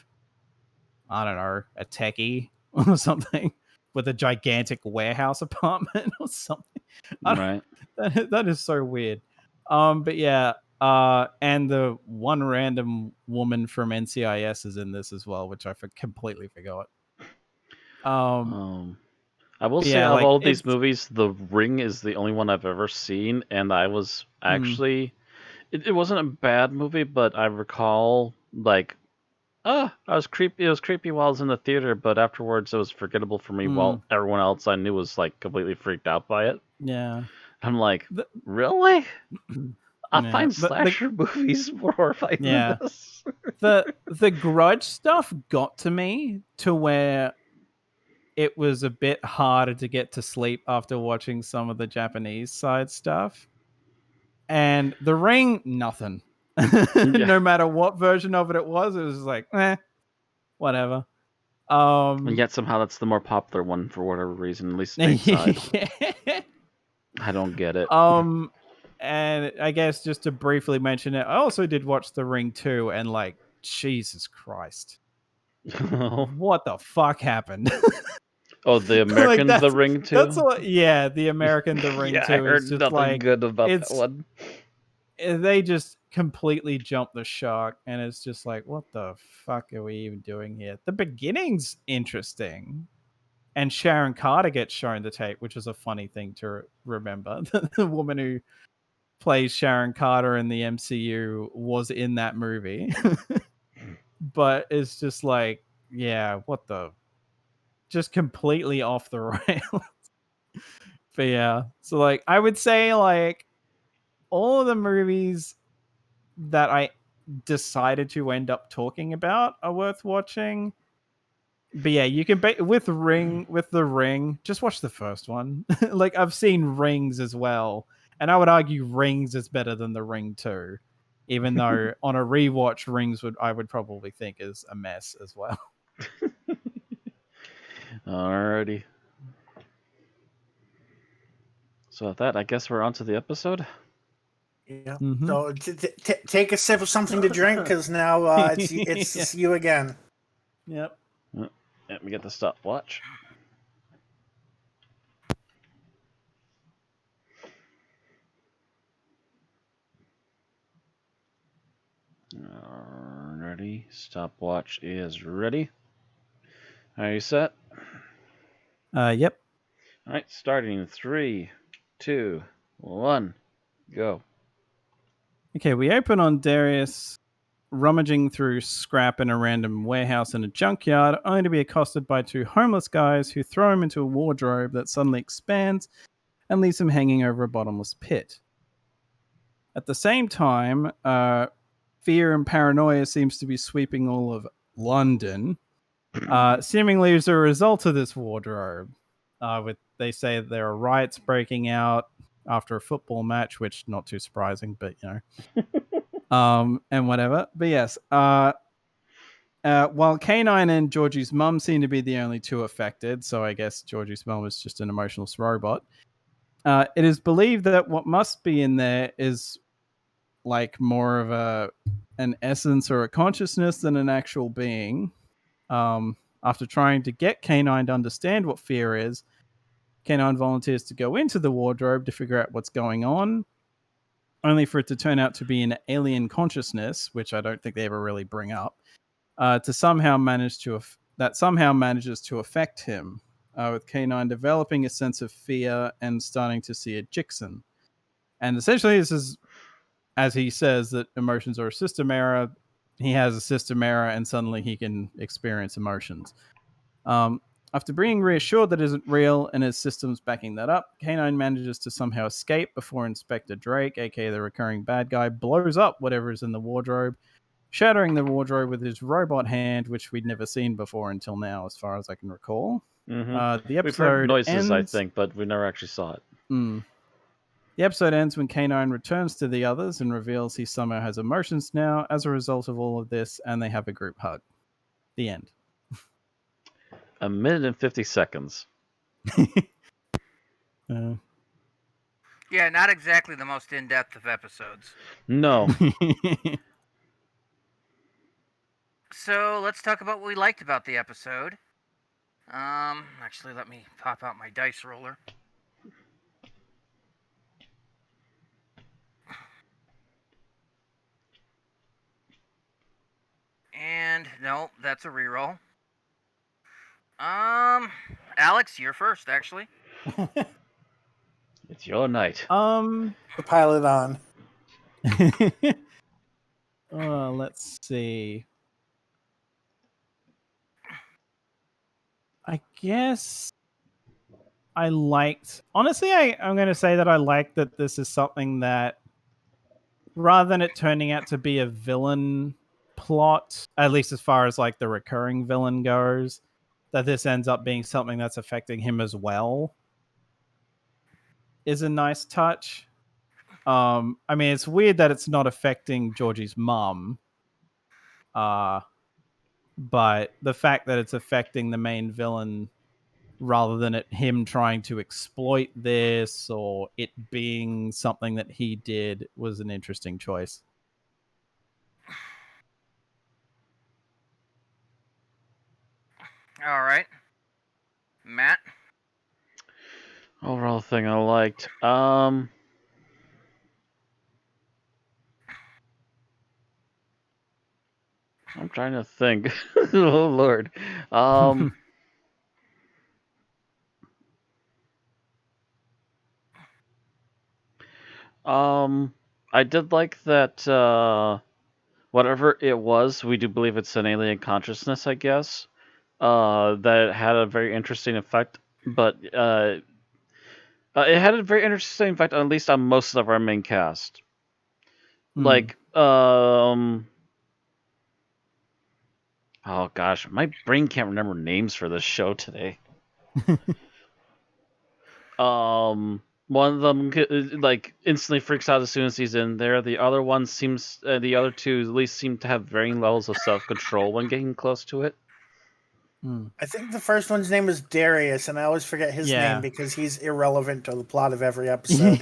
Speaker 6: I don't know, a techie or something with a gigantic warehouse apartment or something.
Speaker 3: Right.
Speaker 6: That is so weird. But yeah, and the one random woman from NCIS is in this as well, which I completely forgot.
Speaker 3: I will say,
Speaker 6: yeah,
Speaker 3: of
Speaker 6: like,
Speaker 3: all these
Speaker 6: it's-
Speaker 3: movies, The Ring is the only one I've ever seen, and I was actually, it wasn't a bad movie, but I recall like, I was creepy. It was creepy while I was in the theater, but afterwards it was forgettable for me. While everyone else I knew was like completely freaked out by it.
Speaker 6: Yeah,
Speaker 3: I'm like, really? I
Speaker 6: yeah,
Speaker 3: find slasher movies more horrifying than this.
Speaker 6: the Grudge stuff got to me to where it was a bit harder to get to sleep after watching some of the Japanese side stuff. And The Ring, nothing. No matter what version of it was like, whatever.
Speaker 3: And yet somehow that's the more popular one for whatever reason, at least stateside. I don't get it.
Speaker 6: And I guess just to briefly mention it, I also did watch The Ring 2, and like, Jesus Christ. What the fuck happened?
Speaker 3: Oh, the American The Ring 2?
Speaker 6: That's the American The Ring 2
Speaker 3: I heard
Speaker 6: is just
Speaker 3: nothing
Speaker 6: like,
Speaker 3: good about that one.
Speaker 6: They just completely jumped the shark, and it's just like, what the fuck are we even doing here? The beginning's interesting, and Sharon Carter gets shown the tape, which is a funny thing to remember. The woman who plays Sharon Carter in the MCU was in that movie. But it's just like, yeah, what the... Just completely off the rails. But yeah, so like, I would say like all of the movies that I decided to end up talking about are worth watching. But yeah, you can with The Ring, just watch the first one. Like, I've seen Rings as well, and I would argue Rings is better than The Ring 2, even though on a rewatch, Rings I would probably think is a mess as well.
Speaker 3: Alrighty. So with that, I guess we're on to the episode.
Speaker 4: Yeah. So take a sip of something to drink, because now it's you again.
Speaker 6: Yep.
Speaker 3: Let me get the stopwatch. Alrighty, stopwatch is ready. Are you set?
Speaker 6: Yep.
Speaker 3: All right, starting in 3, 2, 1, go.
Speaker 6: Okay, we open on Darius rummaging through scrap in a random warehouse in a junkyard, only to be accosted by two homeless guys who throw him into a wardrobe that suddenly expands and leaves him hanging over a bottomless pit. At the same time, fear and paranoia seems to be sweeping all of London, seemingly as a result of this wardrobe. They say there are riots breaking out after a football match, which not too surprising, but you know, and whatever. But yes, while K-9 and Georgie's mum seem to be the only two affected, so I guess Georgie's mum is just an emotionless robot. It is believed that what must be in there is like more of an essence or a consciousness than an actual being. After trying to get K-9 to understand what fear is, K-9 volunteers to go into the wardrobe to figure out what's going on, only for it to turn out to be an alien consciousness, which I don't think they ever really bring up, that somehow manages to affect him, with K-9 developing a sense of fear and starting to see a Jixon. And essentially, this is, as he says, that emotions are a system error. He has a system error, and suddenly he can experience emotions. After being reassured that it isn't real and his system's backing that up, K-9 manages to somehow escape before Inspector Drake, aka the recurring bad guy, blows up whatever is in the wardrobe, shattering the wardrobe with his robot hand, which we'd never seen before until now, as far as I can recall. The
Speaker 3: We've heard
Speaker 6: episode
Speaker 3: noises, I
Speaker 6: ends.
Speaker 3: think, but we never actually saw it.
Speaker 6: The episode ends when K-9 returns to the others and reveals he somehow has emotions now as a result of all of this, and they have a group hug. The end.
Speaker 3: 1 minute and 50 seconds.
Speaker 5: Yeah, not exactly the most in-depth of episodes.
Speaker 3: No.
Speaker 5: So let's talk about what we liked about the episode. Actually, let me pop out my dice roller. And no, that's a reroll. Alex, you're first, actually.
Speaker 3: It's your night.
Speaker 4: The pilot on.
Speaker 6: Let's see. I guess I liked. Honestly, I'm going to say that I like that this is something that, rather than it turning out to be a villain plot, at least as far as like the recurring villain goes, that this ends up being something that's affecting him as well is a nice touch. I mean, it's weird that it's not affecting Georgie's mum. But the fact that it's affecting the main villain rather than him trying to exploit this or it being something that he did was an interesting choice.
Speaker 5: All right. Matt?
Speaker 3: Overall thing I liked. I'm trying to think. Oh Lord. I did like that. Whatever it was, we do believe it's an alien consciousness, I guess. That had a very interesting effect, but it had a very interesting effect, at least on most of our main cast. Like, oh gosh, my brain can't remember names for this show today. One of them like instantly freaks out as soon as he's in there. The other one seems, the other two at least seem to have varying levels of self-control when getting close to it.
Speaker 4: I think the first one's name is Darius, and I always forget his name because he's irrelevant to the plot of every episode.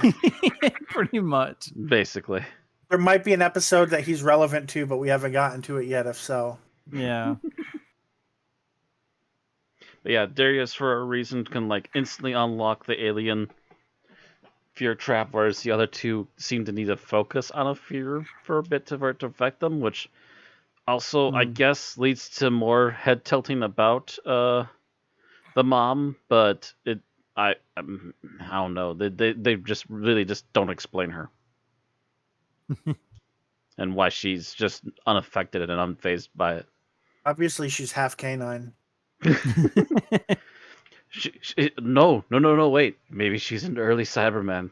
Speaker 6: Pretty much.
Speaker 3: Basically.
Speaker 4: There might be an episode that he's relevant to, but we haven't gotten to it yet, if so.
Speaker 6: Yeah.
Speaker 3: But yeah, Darius, for a reason, can like instantly unlock the alien fear trap, whereas the other two seem to need to focus on a fear for a bit for it to affect them, which also, I guess, leads to more head tilting about the mom, but I don't know. They just really just don't explain her. And why she's just unaffected and unfazed by it.
Speaker 4: Obviously, she's half K-9.
Speaker 3: No, wait. Maybe she's an early Cyberman.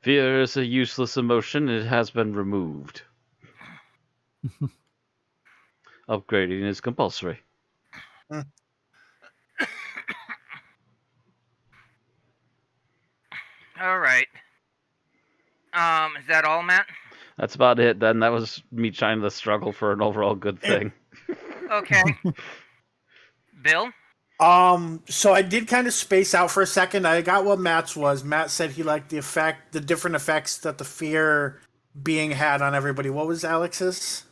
Speaker 3: Fear is a useless emotion. It has been removed. Upgrading is compulsory.
Speaker 5: All right. Is that all, Matt?
Speaker 3: That's about it. Then that was me trying to struggle for an overall good thing.
Speaker 5: Okay. Bill?
Speaker 4: So I did kind of space out for a second. I got what Matt's was. Matt said he liked the different effects that the fear being had on everybody. What was Alex's?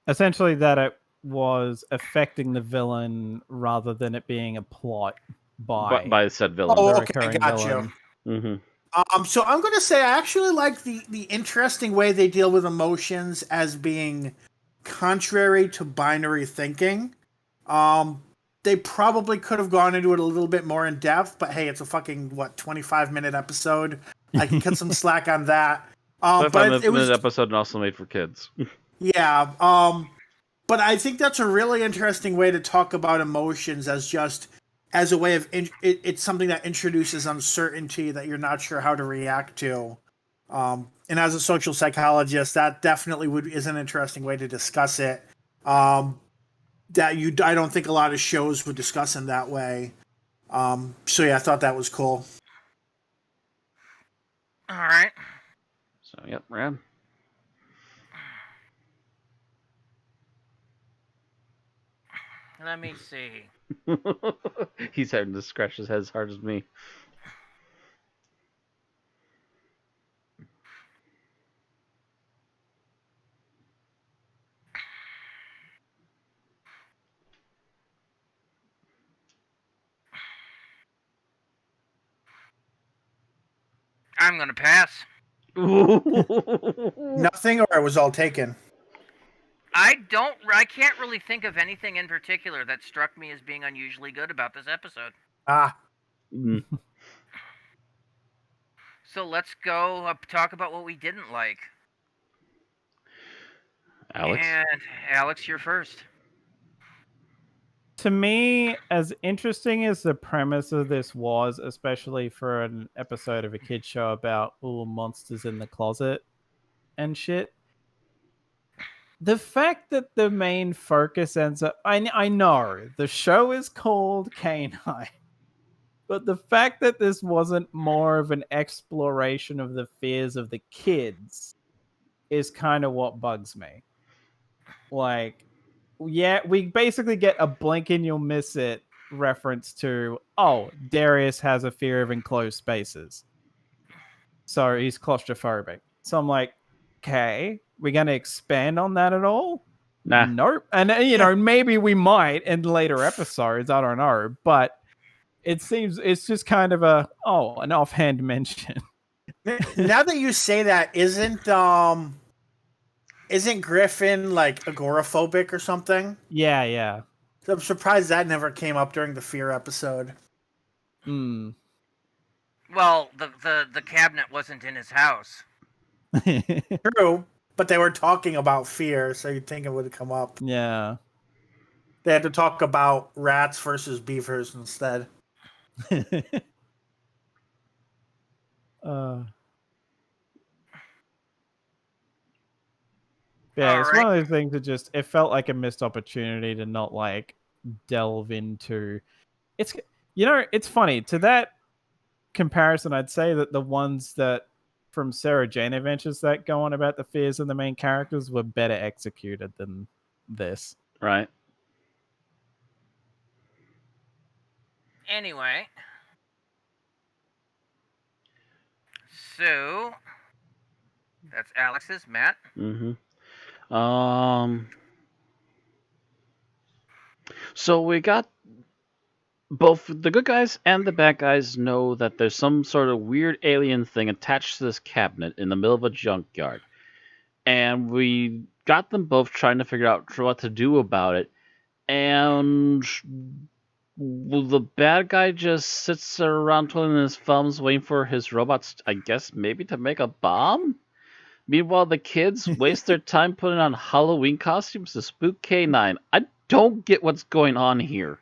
Speaker 6: Essentially that it was affecting the villain rather than it being a plot by
Speaker 3: said villain.
Speaker 4: Oh, okay, got you.
Speaker 3: Mm-hmm.
Speaker 4: So I'm going to say I actually like the interesting way they deal with emotions as being contrary to binary thinking. They probably could have gone into it a little bit more in depth, but hey, it's a fucking 25-minute episode. I can cut some slack on that. But it was
Speaker 3: episode and also made for kids.
Speaker 4: Yeah. But I think that's a really interesting way to talk about emotions as just as a way of it's something that introduces uncertainty that you're not sure how to react to. And as a social psychologist, that definitely is an interesting way to discuss it. I don't think a lot of shows would discuss in that way. So yeah, I thought that was cool.
Speaker 5: All right.
Speaker 3: So yep, Ram.
Speaker 5: Let me see.
Speaker 3: He's having to scratch his head as hard as me.
Speaker 5: I'm gonna pass.
Speaker 4: Nothing, or it was all taken.
Speaker 5: I can't really think of anything in particular that struck me as being unusually good about this episode.
Speaker 3: Mm.
Speaker 5: So let's go talk about what we didn't like.
Speaker 3: Alex?
Speaker 5: And Alex, you're first.
Speaker 6: To me, as interesting as the premise of this was, especially for an episode of a kid show about all monsters in the closet and shit, the fact that the main focus ends up... I know, the show is called K-9, but the fact that this wasn't more of an exploration of the fears of the kids is kind of what bugs me. Like, yeah, we basically get a blink and you'll miss it reference to, oh, Darius has a fear of enclosed spaces. So he's claustrophobic. So I'm like, okay, we're going to expand on that at all?
Speaker 3: Nah.
Speaker 6: Nope. And, maybe we might in later episodes. I don't know. But it seems it's just kind of an offhand mention.
Speaker 4: Now that you say that, isn't Griffin like agoraphobic or something?
Speaker 6: Yeah.
Speaker 4: So I'm surprised that never came up during the fear episode.
Speaker 6: Hmm.
Speaker 5: Well, the cabinet wasn't in his house.
Speaker 4: True, but they were talking about fear, so you'd think it would come up.
Speaker 6: Yeah.
Speaker 4: They had to talk about rats versus beavers instead.
Speaker 6: Yeah, it's one of those things that it felt like a missed opportunity to not like delve into. It's funny to that comparison. I'd say that the ones that from Sarah Jane Adventures that go on about the fears of the main characters were better executed than this.
Speaker 3: Right.
Speaker 5: Anyway, so that's Alex's. Matt.
Speaker 3: Mm-hmm. So we got both the good guys and the bad guys know that there's some sort of weird alien thing attached to this cabinet in the middle of a junkyard. And we got them both trying to figure out what to do about it. And the bad guy just sits around twiddling his thumbs waiting for his robots, I guess, maybe to make a bomb? Meanwhile, the kids waste their time putting on Halloween costumes to spook K-9. I don't get what's going on here.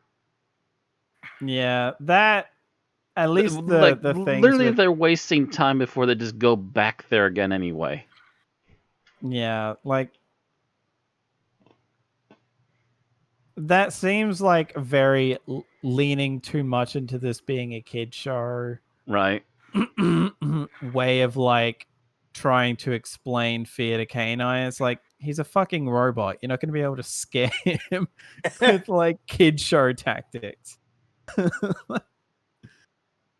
Speaker 6: Yeah, that at least the things
Speaker 3: literally they're wasting time before they just go back there again anyway.
Speaker 6: Yeah, like that seems like very leaning too much into this being a kid show,
Speaker 3: right?
Speaker 6: Way of like trying to explain fear to K-9. It's like he's a fucking robot. You're not going to be able to scare him with like kid show tactics.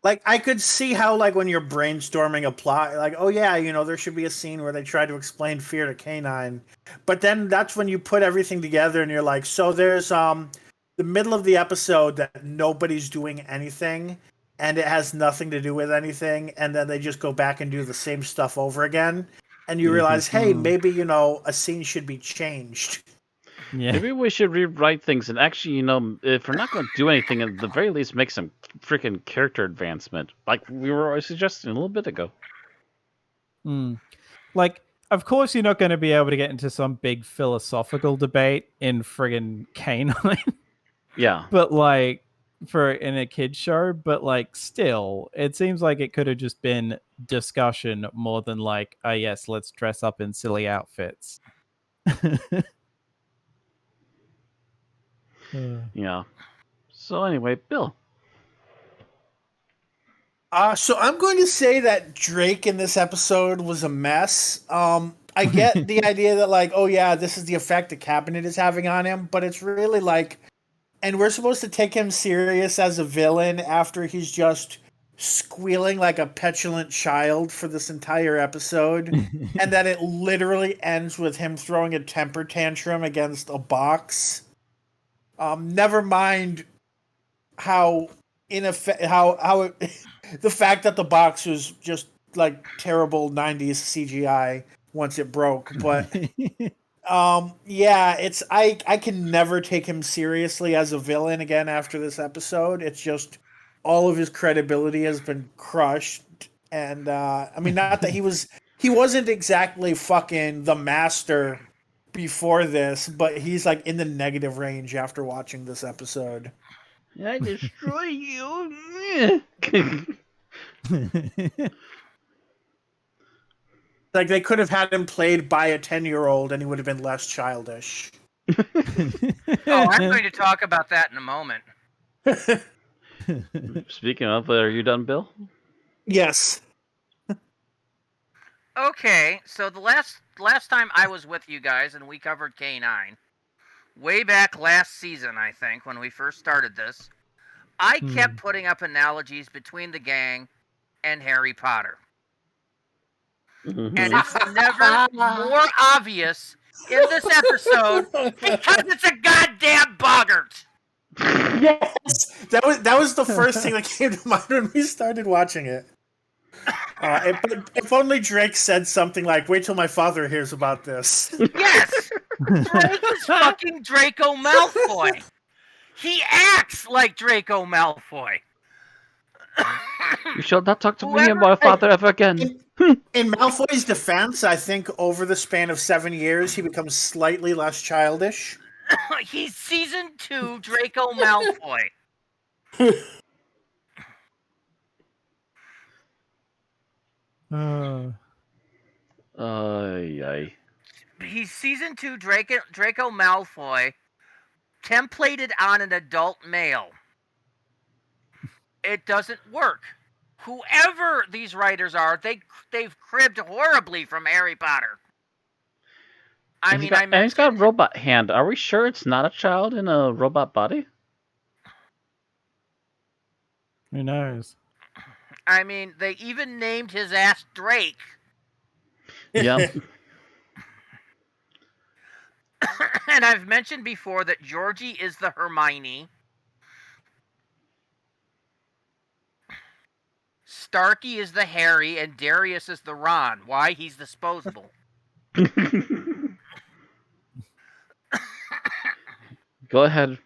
Speaker 4: Like, I could see how, like, when you're brainstorming a plot, like, oh yeah, there should be a scene where they try to explain fear to K-9. But then that's when you put everything together and you're like, so there's the middle of the episode that nobody's doing anything and it has nothing to do with anything, and then they just go back and do the same stuff over again. And you realize, hey, maybe, a scene should be changed.
Speaker 6: Yeah.
Speaker 3: Maybe we should rewrite things and actually, if we're not going to do anything, at the very least make some freaking character advancement, like we were suggesting a little bit ago.
Speaker 6: Like, of course you're not going to be able to get into some big philosophical debate in friggin' K-9.
Speaker 3: Yeah.
Speaker 6: But, like, for in a kid's show, but like still, it seems like it could have just been discussion more than like, oh yes, let's dress up in silly outfits.
Speaker 3: Yeah. So anyway, Bill.
Speaker 4: So I'm going to say that Drake in this episode was a mess. I get the idea that like, oh yeah, this is the effect the cabinet is having on him, but it's really like, and we're supposed to take him serious as a villain after he's just squealing like a petulant child for this entire episode, and that it literally ends with him throwing a temper tantrum against a box. Never mind how how it, the fact that the box was just like terrible 90s CGI once it broke, but yeah, it's I can never take him seriously as a villain again after this episode. It's just all of his credibility has been crushed, and I mean, not that he wasn't exactly fucking the master before this, but he's like in the negative range after watching this episode.
Speaker 3: I destroy you.
Speaker 4: Like they could have had him played by a 10-year-old and he would have been less childish.
Speaker 5: Oh, I'm going to talk about that in a moment.
Speaker 3: Speaking of, are you done, Bill?
Speaker 4: Yes.
Speaker 5: Okay, so the last time I was with you guys and we covered K-9, way back last season, I think, when we first started this, I kept putting up analogies between the gang and Harry Potter.
Speaker 3: Mm-hmm.
Speaker 5: And it's never more obvious in this episode because it's a goddamn boggart.
Speaker 4: Yes, that was the first thing that came to mind when we started watching it. If only Drake said something like, "Wait till my father hears about this."
Speaker 5: Yes, Drake is fucking Draco Malfoy. He acts like Draco Malfoy.
Speaker 3: You shall not talk to me and my father ever again.
Speaker 4: In Malfoy's defense, I think over the span of 7 years, he becomes slightly less childish.
Speaker 5: He's season 2 Draco Malfoy.
Speaker 3: Yay.
Speaker 5: He's season 2 Draco Malfoy, templated on an adult male. It doesn't work. Whoever these writers are, they've cribbed horribly from Harry Potter.
Speaker 3: And he's got a robot hand. Are we sure it's not a child in a robot body?
Speaker 6: Who knows?
Speaker 5: I mean, they even named his ass Drake.
Speaker 3: Yeah.
Speaker 5: And I've mentioned before that Georgie is the Hermione. Starkey is the Harry, and Darius is the Ron. Why? He's disposable.
Speaker 3: Go ahead,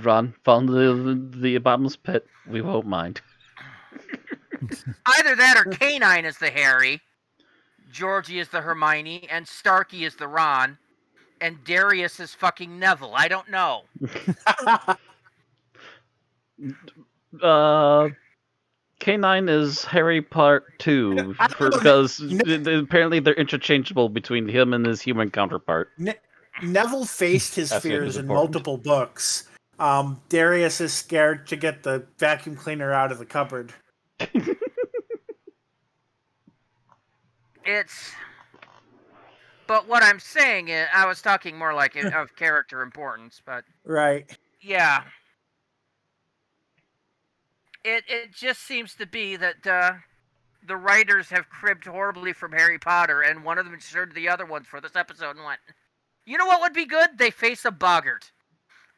Speaker 3: Ron. Fall into the bottomless pit. We won't mind.
Speaker 5: Either that or K-9 is the Harry, Georgie is the Hermione, and Starkey is the Ron, and Darius is fucking Neville. I don't know.
Speaker 3: K-9 is Harry Part 2, because apparently they're interchangeable between him and his human counterpart.
Speaker 4: Neville faced his fears in multiple books. Darius is scared to get the vacuum cleaner out of the cupboard.
Speaker 5: But what I'm saying is, I was talking more like of character importance, but...
Speaker 4: Right.
Speaker 5: Yeah. It just seems to be that the writers have cribbed horribly from Harry Potter, and one of them turned to the other ones for this episode and went, you know what would be good? They face a boggart.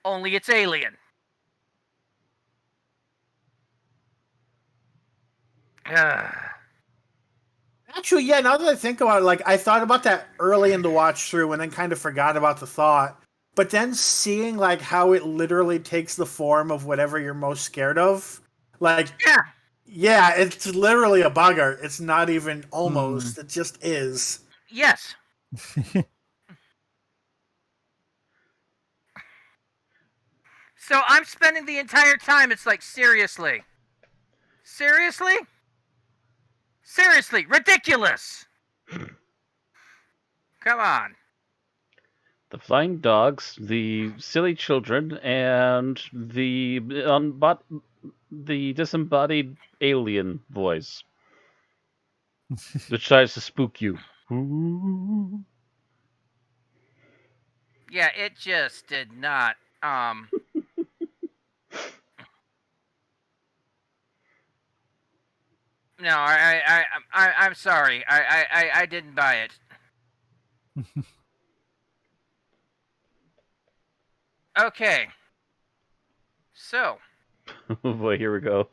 Speaker 5: Only it's alien.
Speaker 4: Actually, yeah, now that I think about it, like, I thought about that early in the watch through and then kind of forgot about the thought. But then seeing, like, how it literally takes the form of whatever you're most scared of, like, yeah, it's literally a boggart. It's not even almost. It just is.
Speaker 5: So I'm spending the entire time. It's like, seriously, seriously, seriously, ridiculous. Come on.
Speaker 3: The flying dogs, the silly children, and the disembodied alien voice, which tries to spook you.
Speaker 5: Yeah, it just did not. No, I'm sorry. I didn't buy it. Okay. So,
Speaker 3: Oh boy, here we go.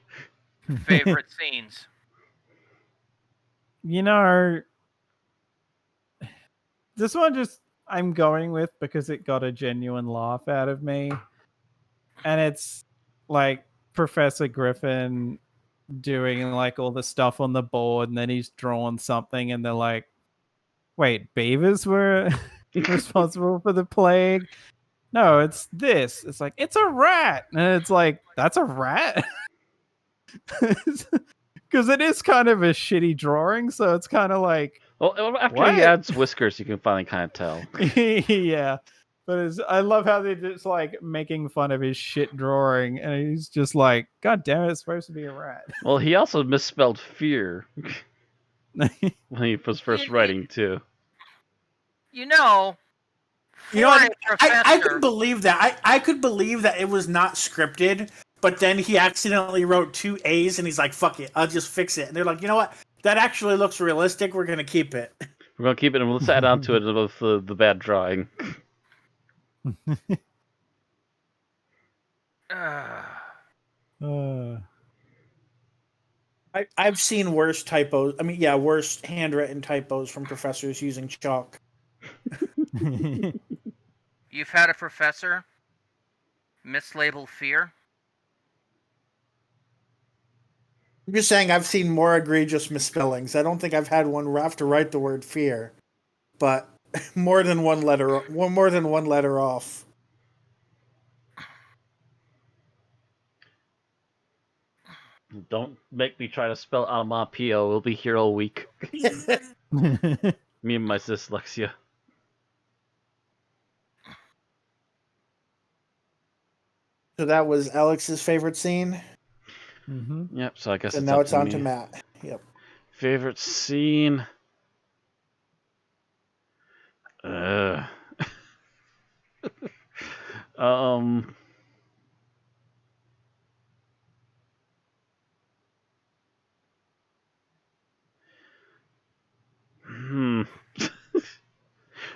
Speaker 5: favorite scenes.
Speaker 6: You know, this one just I'm going with because it got a genuine laugh out of me. And it's like Professor Griffin doing like all the stuff on the board, and then he's drawn something, and they're like, wait, beavers were responsible for the plague? No, it's this. It's like, it's a rat. And it's like, that's a rat? Because it is kind of a shitty drawing, so it's kind of like,
Speaker 3: Well, after
Speaker 6: what?
Speaker 3: he adds whiskers, you can finally kind of tell.
Speaker 6: Yeah. But I love how they're just like making fun of his shit drawing, and he's just like, God damn it, it's supposed to be a rat.
Speaker 3: Well, he also misspelled fear when he was first writing, too.
Speaker 5: You know,
Speaker 4: You know what?
Speaker 5: for a
Speaker 4: I
Speaker 5: professor,
Speaker 4: could believe that. I could believe that it was not scripted, but then he accidentally wrote 2 A's and he's like, fuck it, I'll just fix it. And they're like, you know what? That actually looks realistic. We're going to keep it.
Speaker 3: We're going to keep it, and let's add on to it with the bad drawing.
Speaker 4: I've seen worse typos. I mean, yeah, worse handwritten typos from professors using chalk.
Speaker 5: you've had a professor mislabel fear.
Speaker 4: I'm just saying I've seen more egregious misspellings. I don't think I've had one have to write the word fear, but more than one letter off.
Speaker 3: Don't make me try to spell onomatopoeia. We'll be here all week. Me and my dyslexia.
Speaker 4: So that was Alex's favorite scene.
Speaker 6: Mm-hmm.
Speaker 3: Yep, so I guess
Speaker 4: And
Speaker 3: it's
Speaker 4: now
Speaker 3: up
Speaker 4: it's
Speaker 3: to
Speaker 4: on
Speaker 3: me.
Speaker 4: to Matt. Yep.
Speaker 3: Favorite scene? um...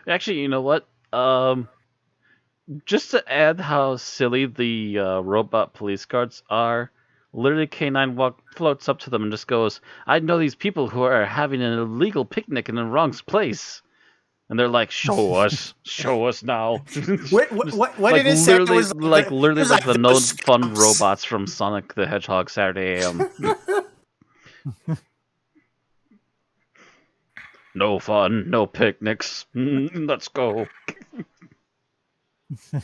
Speaker 3: Actually, you know what? Just to add how silly the robot police guards are, literally K-9 floats up to them and just goes, I know these people who are having an illegal picnic in the wrong place. And they're like, show us now.
Speaker 4: What did it say? It
Speaker 3: Literally,
Speaker 4: was
Speaker 3: literally
Speaker 4: it was
Speaker 3: like the no
Speaker 4: those
Speaker 3: fun
Speaker 4: cops.
Speaker 3: robots from Sonic the Hedgehog Saturday AM. No fun, no picnics. Let's go.
Speaker 4: So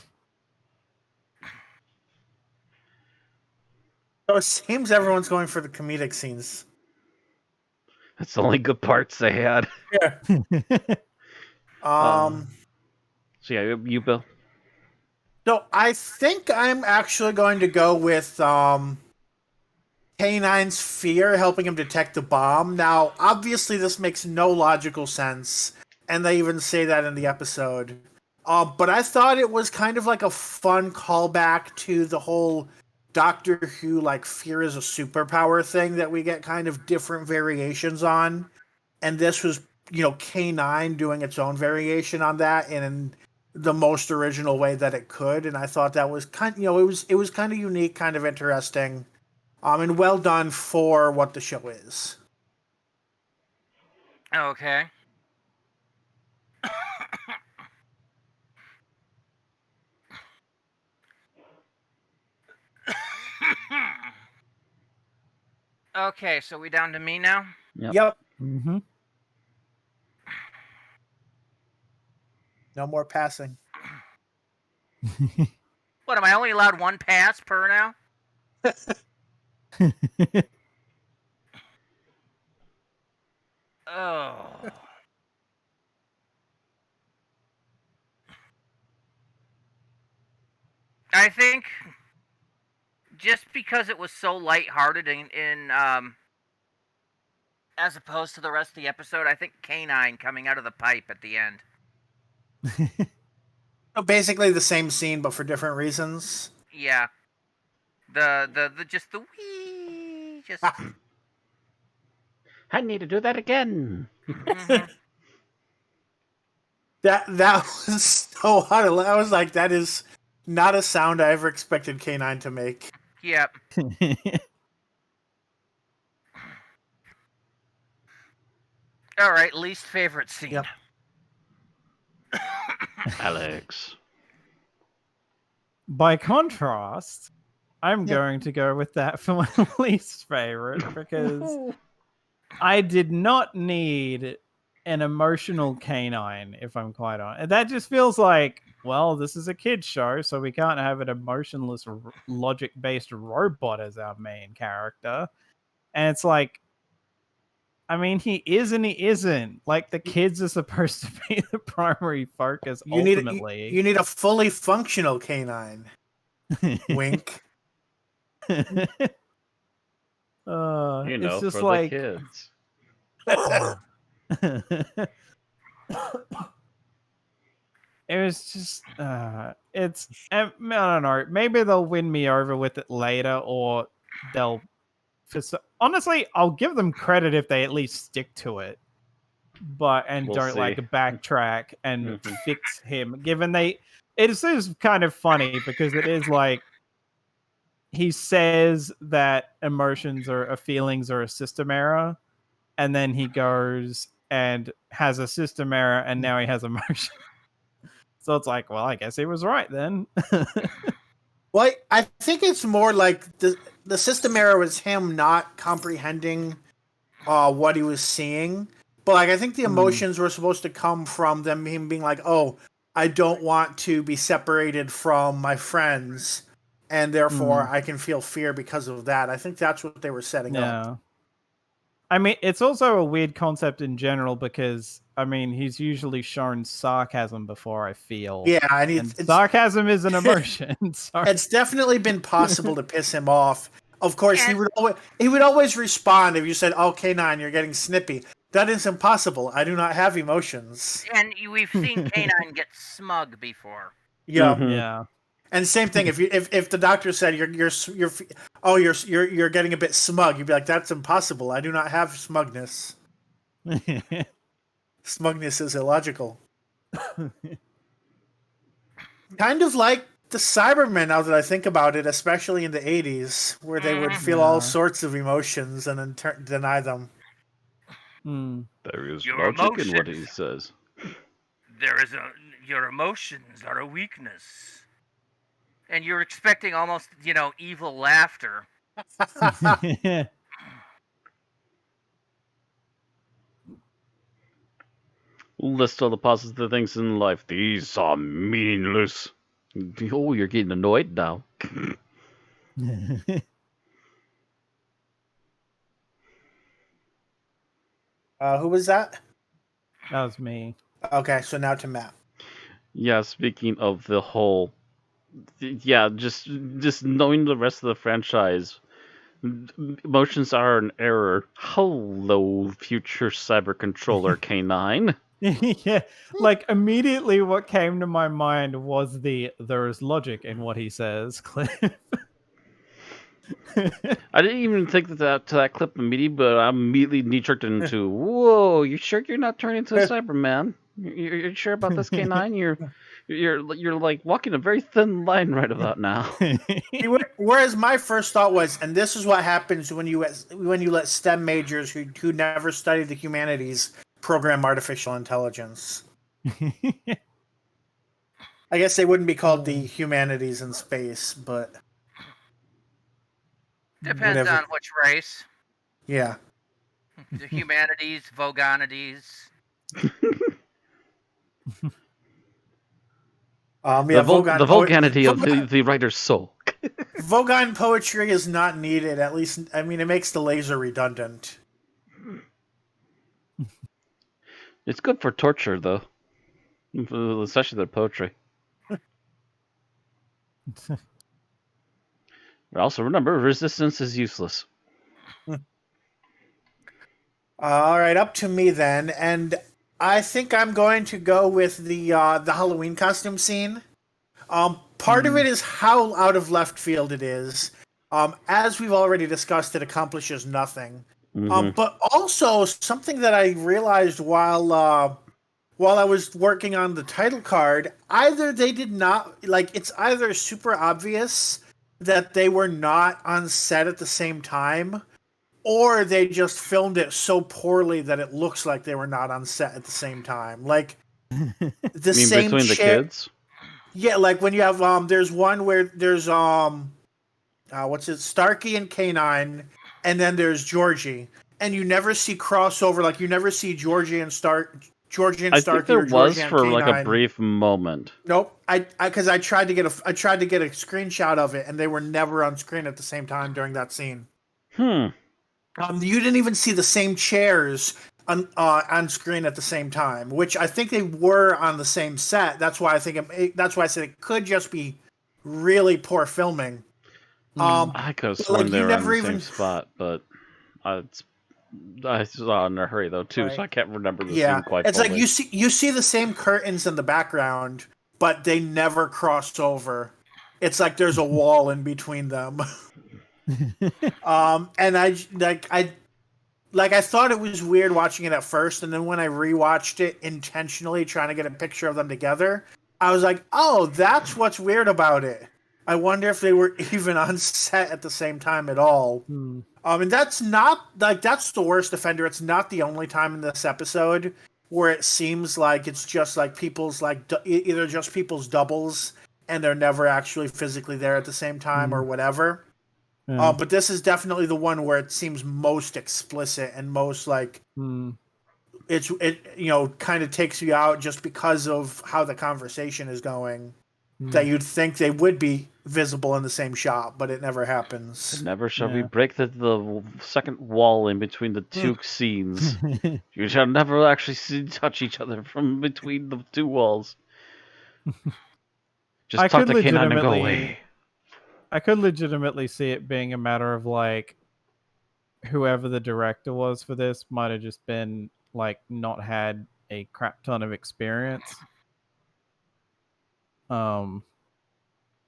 Speaker 4: it seems everyone's going for the comedic scenes.
Speaker 3: That's the only good parts they had.
Speaker 4: Yeah.
Speaker 3: So yeah, you Bill.
Speaker 4: So I think I'm actually going to go with K-9's fear helping him detect the bomb. Now, obviously, this makes no logical sense, and they even say that in the episode. But I thought it was kind of like a fun callback to the whole Doctor Who, like, fear is a superpower thing that we get kind of different variations on. And this was, K-9 doing its own variation on that in the most original way that it could. And I thought that was it was kind of unique, kind of interesting. And well done for what the show is.
Speaker 5: Okay. Okay, so we down to me now?
Speaker 4: Yep.
Speaker 6: Mm-hmm.
Speaker 4: No more passing.
Speaker 5: What, am I only allowed one pass per now? Oh. I think just because it was so lighthearted in as opposed to the rest of the episode, I think K-9 coming out of the pipe at the end.
Speaker 4: So basically the same scene, but for different reasons.
Speaker 5: Yeah. The just the wee just
Speaker 3: I need to do that again.
Speaker 5: mhm.
Speaker 4: That was so hard. I was like, that is not a sound I ever expected K9 to make.
Speaker 5: Yep. All right, least favorite scene.
Speaker 4: Yep.
Speaker 3: Alex.
Speaker 6: By contrast, I'm
Speaker 4: Yep.
Speaker 6: going to go with that for my least favorite because I did not need an emotional K-9, if I'm quite honest. That just feels like, well, this is a kid's show, so we can't have an emotionless, logic-based robot as our main character. And it's like, I mean, he is and he isn't. Like, the kids are supposed to be the primary focus, ultimately.
Speaker 4: You need a fully functional K9. Wink.
Speaker 6: It's just
Speaker 3: for
Speaker 6: like...
Speaker 3: the kids.
Speaker 6: It was just, it's, I don't know. Maybe they'll win me over with it later, or they'll. Honestly, I'll give them credit if they at least stick to it, and
Speaker 3: We'll
Speaker 6: don't
Speaker 3: see.
Speaker 6: like backtrack and fix him. Given it is kind of funny because it is like he says that emotions or feelings are a system error, and then he goes and has a system error, and now he has emotion. So it's like, well, I guess he was right then.
Speaker 4: Well, I think it's more like the system error was him not comprehending what he was seeing. But like I think the emotions were supposed to come from him being like, oh, I don't want to be separated from my friends, and therefore I can feel fear because of that. I think that's what they were setting up.
Speaker 6: I mean, it's also a weird concept in general because, I mean, he's usually shown sarcasm before, I feel.
Speaker 4: Yeah, and
Speaker 6: sarcasm is an emotion. So.
Speaker 4: It's definitely been possible to piss him off. Of course, he would always respond if you said, "Oh, K9, you're getting snippy." That is impossible. I do not have emotions.
Speaker 5: And we've seen K-9 get smug before.
Speaker 4: Yeah,
Speaker 6: Yeah.
Speaker 4: And same thing. If the doctor said you're getting a bit smug, you'd be like, "That's impossible. I do not have smugness. Smugness is illogical." Kind of like the Cybermen, now that I think about it, especially in the 80s, where they would feel all sorts of emotions and then deny them.
Speaker 3: There is
Speaker 5: Your
Speaker 3: logic in what he says.
Speaker 5: Your emotions are a weakness. And you're expecting almost, evil laughter.
Speaker 3: List all the positive things in life. These are meaningless. Oh, you're getting annoyed now.
Speaker 4: Who was that?
Speaker 6: That was me.
Speaker 4: Okay, so now to Matt.
Speaker 3: Yeah, speaking of the whole... Yeah, just knowing the rest of the franchise... Emotions are an error. Hello, future cyber controller K-9.
Speaker 6: Yeah, like immediately what came to my mind was there is logic in what he says clip.
Speaker 3: I didn't even think to that clip immediately, but I immediately knee-jerked into, whoa, you sure you're not turning into a Cyberman? You're sure about this, K-9? You're like walking a very thin line right about now.
Speaker 4: Whereas my first thought was, and this is what happens when you let STEM majors who never studied the humanities program artificial intelligence. I guess they wouldn't be called the humanities in space, but
Speaker 5: Depends
Speaker 4: whatever.
Speaker 5: on which race.
Speaker 4: Yeah.
Speaker 5: The humanities, Vogonities.
Speaker 4: Yeah,
Speaker 3: The vulgarity of the writer's soul.
Speaker 4: Vogon poetry is not needed. At least, I mean, it makes the laser redundant.
Speaker 3: It's good for torture, though, especially their poetry. Also, remember, resistance is useless.
Speaker 4: All right, up to me then, and I think I'm going to go with the Halloween costume scene. Part of it is how out of left field it is. As we've already discussed, it accomplishes nothing. But also something that I realized while I was working on the title card, either they did not like it's either super obvious that they were not on set at the same time, or they just filmed it so poorly that it looks like they were not on set at the same time. Like the
Speaker 3: You mean
Speaker 4: same
Speaker 3: between the
Speaker 4: chair.
Speaker 3: kids?
Speaker 4: Yeah, like when you have there's one where there's what's it, Starkey and K-9, and then there's Georgie, and you never see crossover. Like you never see Georgie and
Speaker 3: I think
Speaker 4: Starkey
Speaker 3: there
Speaker 4: or Georgie
Speaker 3: was
Speaker 4: and
Speaker 3: for like a
Speaker 4: K-9.
Speaker 3: brief moment.
Speaker 4: Nope. Because I tried to get a screenshot of it, and they were never on screen at the same time during that scene. You didn't even see the same chairs on screen at the same time, which I think they were on the same set. That's why I think that's why I said it could just be really poor filming.
Speaker 3: I could have
Speaker 4: But,
Speaker 3: sworn
Speaker 4: like,
Speaker 3: they
Speaker 4: you
Speaker 3: were on
Speaker 4: never
Speaker 3: the
Speaker 4: even
Speaker 3: same spot, but I saw it in a hurry though too, so
Speaker 4: right.
Speaker 3: I can't remember the
Speaker 4: Yeah,
Speaker 3: scene quite
Speaker 4: it's
Speaker 3: fully.
Speaker 4: like you see the same curtains in the background, but they never cross over. It's like there's a wall in between them. And I thought it was weird watching it at first, and then when I rewatched it intentionally, trying to get a picture of them together, I was like, "Oh, that's what's weird about it." I wonder if they were even on set at the same time at all. And that's not like that's the worst offender. It's not the only time in this episode where it seems like it's just like people's like either just people's doubles, and they're never actually physically there at the same time or whatever. But this is definitely the one where it seems most explicit and most like it kind of takes you out just because of how the conversation is going. That you'd think they would be visible in the same shot, but it never happens.
Speaker 3: Never shall we break the second wall in between the two scenes. You shall never actually touch each other from between the two walls. Just talk to K-9 and go away.
Speaker 6: I could legitimately see it being a matter of like whoever the director was for this might have just been like not had a crap ton of experience.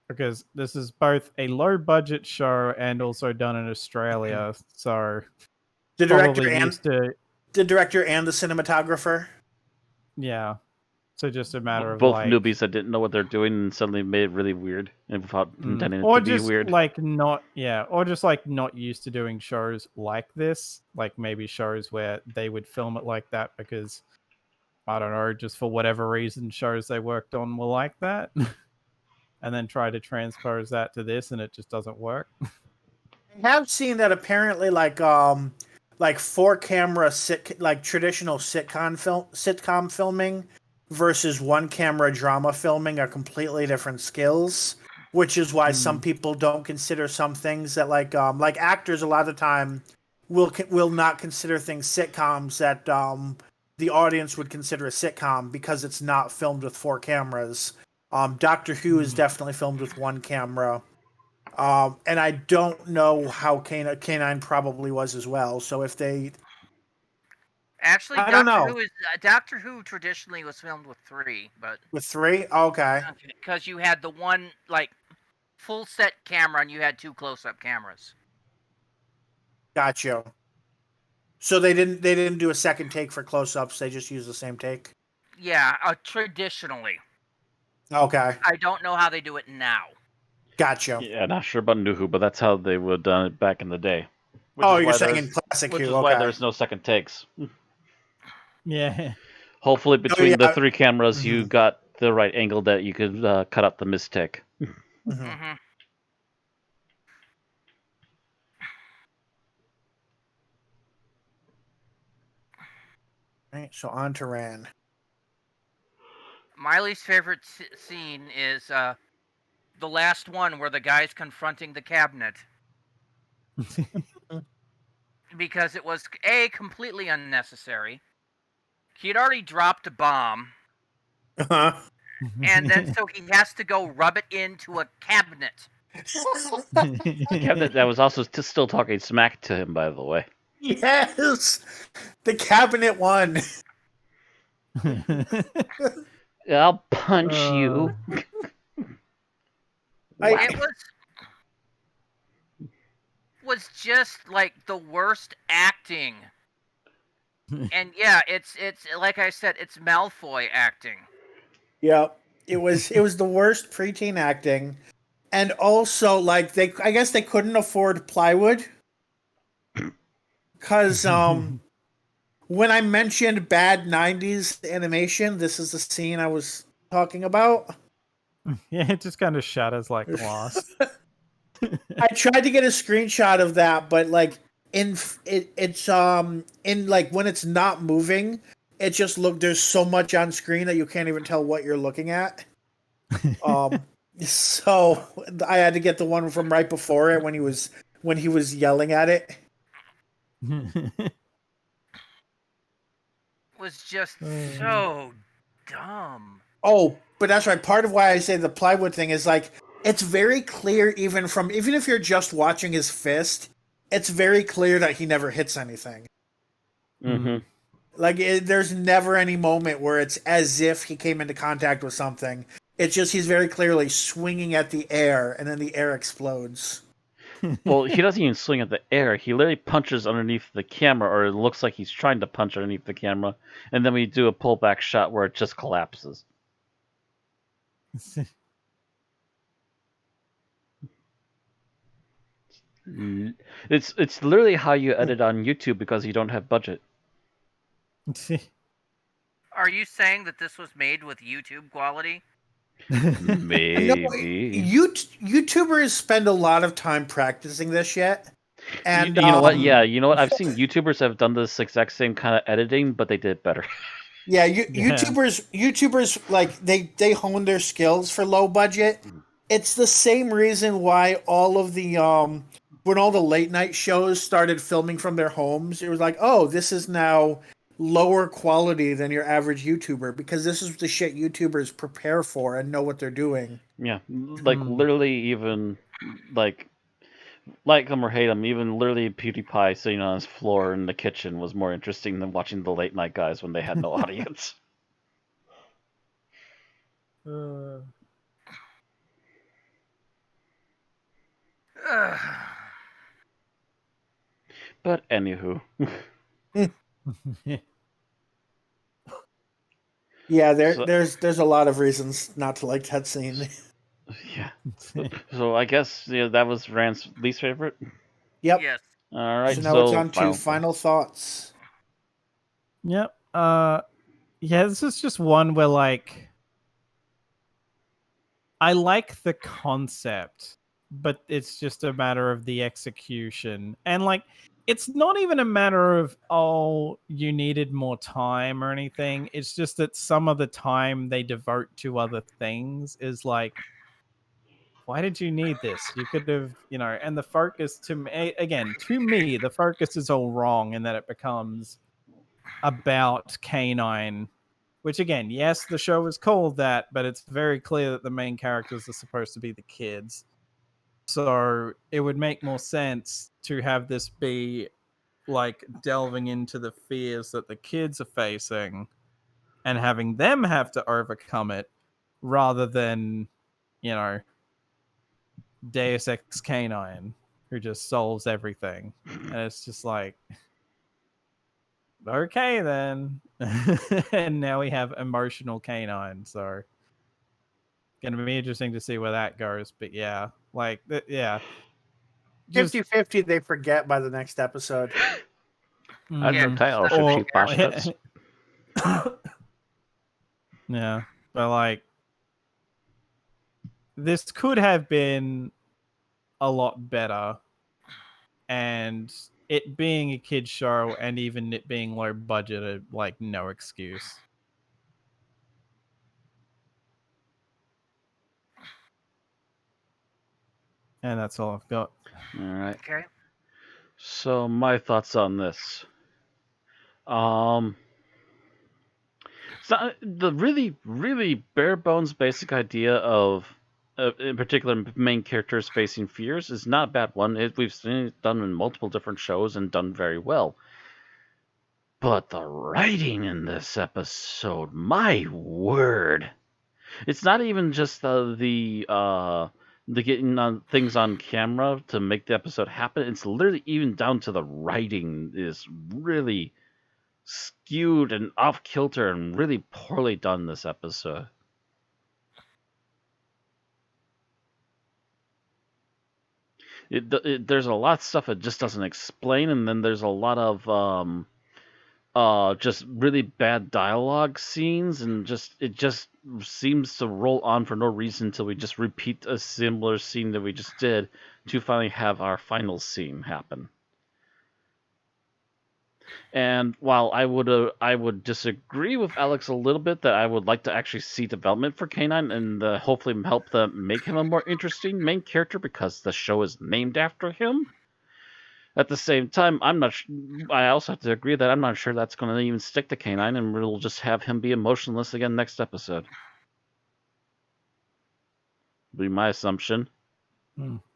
Speaker 6: Because this is both a low budget show and also done in Australia, so
Speaker 4: The
Speaker 6: probably
Speaker 4: director
Speaker 6: used to
Speaker 4: the director and the cinematographer.
Speaker 6: yeah. So just a matter of
Speaker 3: Both
Speaker 6: like
Speaker 3: newbies that didn't know what they're doing and suddenly made it really weird and without intending it
Speaker 6: or
Speaker 3: to be
Speaker 6: just
Speaker 3: weird.
Speaker 6: like not or just like not used to doing shows like this, like maybe shows where they would film it like that because I don't know, just for whatever reason shows they worked on were like that. And then try to transpose that to this and it just doesn't work.
Speaker 4: I have seen that apparently like four camera like traditional sitcom filming versus one camera drama filming are completely different skills, which is why some people don't consider some things that like actors a lot of the time will not consider things sitcoms that the audience would consider a sitcom because it's not filmed with four cameras. Doctor Who is definitely filmed with one camera. And I don't know how K-9 probably was as well. So if they
Speaker 5: Actually,
Speaker 4: I don't know.
Speaker 5: Doctor Who traditionally was filmed with three, but
Speaker 4: With three, okay,
Speaker 5: because you had the one like full set camera and you had two close up cameras.
Speaker 4: got you. So they didn't do a second take for close-ups. They just used the same take.
Speaker 5: Yeah, traditionally.
Speaker 4: Okay,
Speaker 5: I don't know how they do it now.
Speaker 4: got you.
Speaker 3: Yeah, not sure about New Who, but that's how they would have done it back in the day.
Speaker 4: Oh, you're saying in classic
Speaker 3: Which
Speaker 4: Who?
Speaker 3: is why
Speaker 4: Okay.
Speaker 3: there's no second takes.
Speaker 6: Yeah.
Speaker 3: Hopefully, between the
Speaker 4: yeah.
Speaker 3: three cameras, you got the right angle that you could cut out the mistake.
Speaker 4: Right, so on to Ran.
Speaker 5: My least favorite scene is the last one where the guy's confronting the cabinet because it was completely unnecessary. He'd already dropped a bomb,
Speaker 4: Uh-huh.
Speaker 5: and then so he has to go rub it into a cabinet.
Speaker 3: Cabinet that was also still talking smack to him, by the way.
Speaker 4: Yes, the cabinet one.
Speaker 3: I'll punch you.
Speaker 4: I-
Speaker 5: It was just like the worst acting. And yeah, it's like I said, it's Malfoy acting.
Speaker 4: Yeah, it was the worst preteen acting, and also like I guess they couldn't afford plywood because when I mentioned bad '90s animation, this is the scene I was talking about.
Speaker 6: Yeah, it just kind of shatters like glass.
Speaker 4: I tried to get a screenshot of that, but like it's in like when it's not moving, it just there's so much on screen that you can't even tell what you're looking at. So I had to get the one from right before it when he was yelling at it.
Speaker 5: Was just so dumb.
Speaker 4: Oh, but that's right. Part of why I say the plywood thing is like it's very clear even if you're just watching his fist, it's very clear that he never hits anything.
Speaker 3: Mm-hmm.
Speaker 4: Like there's never any moment where it's as if he came into contact with something. It's just he's very clearly swinging at the air, and then the air explodes.
Speaker 3: Well, he doesn't even swing at the air. He literally punches underneath the camera, or it looks like he's trying to punch underneath the camera, and then we do a pullback shot where it just collapses. It's literally how you edit on YouTube because you don't have budget.
Speaker 5: Are you saying that this was made with YouTube quality?
Speaker 3: Maybe.
Speaker 4: YouTubers spend a lot of time practicing this yet. And
Speaker 3: you know what? Yeah, you know what? I've seen YouTubers have done this exact same kind of editing, but they did it better.
Speaker 4: Yeah, YouTubers like they hone their skills for low budget. It's the same reason why all of the when all the late night shows started filming from their homes, it was like, "Oh, this is now lower quality than your average YouTuber because this is the shit YouTubers prepare for and know what they're doing."
Speaker 3: Yeah, like literally even like him or hate him, even literally PewDiePie sitting on his floor in the kitchen was more interesting than watching the late night guys when they had no audience. But anywho.
Speaker 4: Yeah, there's a lot of reasons not to like that scene.
Speaker 3: Yeah. So I guess that was Rand's least favorite.
Speaker 4: Yep.
Speaker 5: Yes.
Speaker 3: All right.
Speaker 4: So now it's on to final thoughts.
Speaker 6: Yep. Yeah, this is just one where like I like the concept, but it's just a matter of the execution. And like it's not even a matter of you needed more time or anything. It's just that some of the time they devote to other things is like, why did you need this? You could have, and the focus to me, the focus is all wrong, and that it becomes about K-9, which again, yes, the show is called that, but it's very clear that the main characters are supposed to be the kids. So it would make more sense to have this be like delving into the fears that the kids are facing and having them have to overcome it rather than, Deus Ex K-9 who just solves everything. And it's just like, okay then. And now we have emotional K-9, so gonna be interesting to see where that goes. But yeah, like yeah,
Speaker 4: 50-50 they forget by the next episode.
Speaker 6: Yeah, but like this could have been a lot better, and it being a kid's show and even it being low budget, like no excuse. And that's all I've got.
Speaker 3: All right.
Speaker 5: Okay.
Speaker 3: So my thoughts on this. It's not, the really, really bare bones basic idea of, in particular, main characters facing fears is not a bad one. We've seen it done in multiple different shows and done very well. But the writing in this episode, my word! It's not even just the getting on things on camera to make the episode happen. It's literally even down to the writing is really skewed and off kilter and really poorly done this episode. There's a lot of stuff it just doesn't explain, and then there's a lot of just really bad dialogue scenes, and it just seems to roll on for no reason until we just repeat a similar scene that we just did to finally have our final scene happen. And while I would disagree with Alex a little bit that I would like to actually see development for K-9 and hopefully help them make him a more interesting main character because the show is named after him. At the same time, I also have to agree that I'm not sure that's going to even stick to K-9, and we'll just have him be emotionless again next episode. Be my assumption.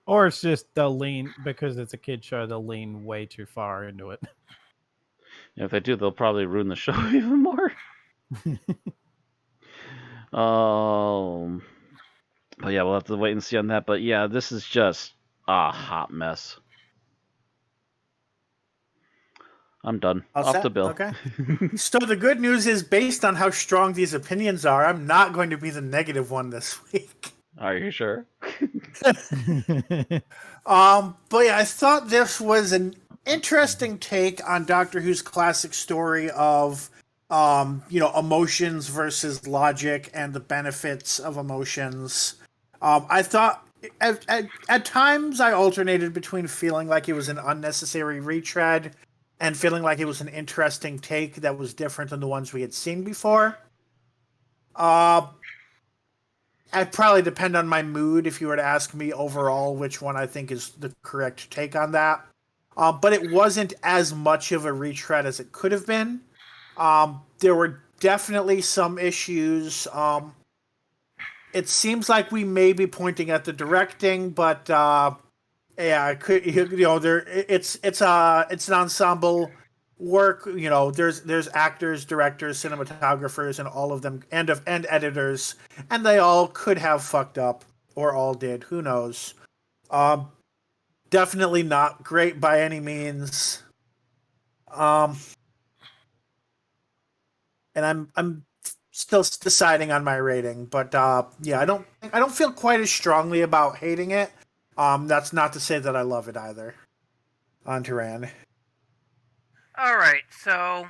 Speaker 6: Or it's just they'll lean, because it's a kid show, they'll lean way too far into it.
Speaker 3: If they do, they'll probably ruin the show even more. But yeah, we'll have to wait and see on that. But yeah, this is just a hot mess. I'm done. Off to Bill.
Speaker 4: Okay. So the good news is, based on how strong these opinions are, I'm not going to be the negative one this week.
Speaker 3: Are you sure?
Speaker 4: But yeah, I thought this was an interesting take on Doctor Who's classic story of, emotions versus logic and the benefits of emotions. I thought at times I alternated between feeling like it was an unnecessary retread and feeling like it was an interesting take that was different than the ones we had seen before. I'd probably depend on my mood if you were to ask me overall which one I think is the correct take on that. But it wasn't as much of a retread as it could have been. There were definitely some issues. It seems like we may be pointing at the directing, but yeah, it could, it's an ensemble work. There's actors, directors, cinematographers, and all of them, and editors, and they all could have fucked up, or all did. Who knows? Definitely not great by any means. And I'm still deciding on my rating, but yeah, I don't feel quite as strongly about hating it. That's not to say that I love it either. On to Ran.
Speaker 5: All right, so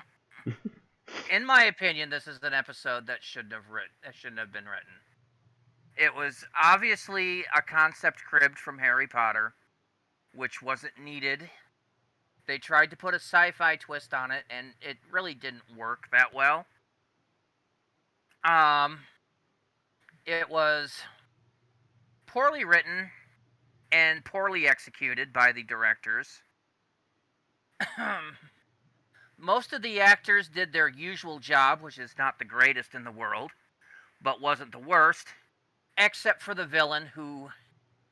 Speaker 5: in my opinion, this is an episode that shouldn't have been written. It was obviously a concept cribbed from Harry Potter, which wasn't needed. They tried to put a sci-fi twist on it, and it really didn't work that well. It was poorly written and poorly executed by the directors. Most of the actors did their usual job, which is not the greatest in the world, but wasn't the worst, except for the villain, who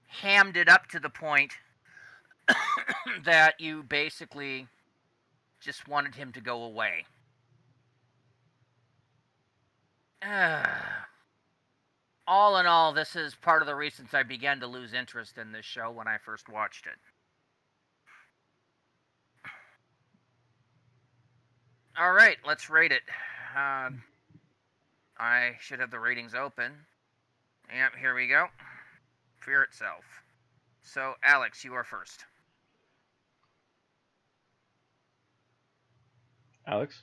Speaker 5: hammed it up to the point that you basically just wanted him to go away. All in all, this is part of the reasons I began to lose interest in this show when I first watched it. Alright, let's rate it. I should have the ratings open. Yep, here we go. Fear itself. So, Alex, you are first.
Speaker 3: Alex?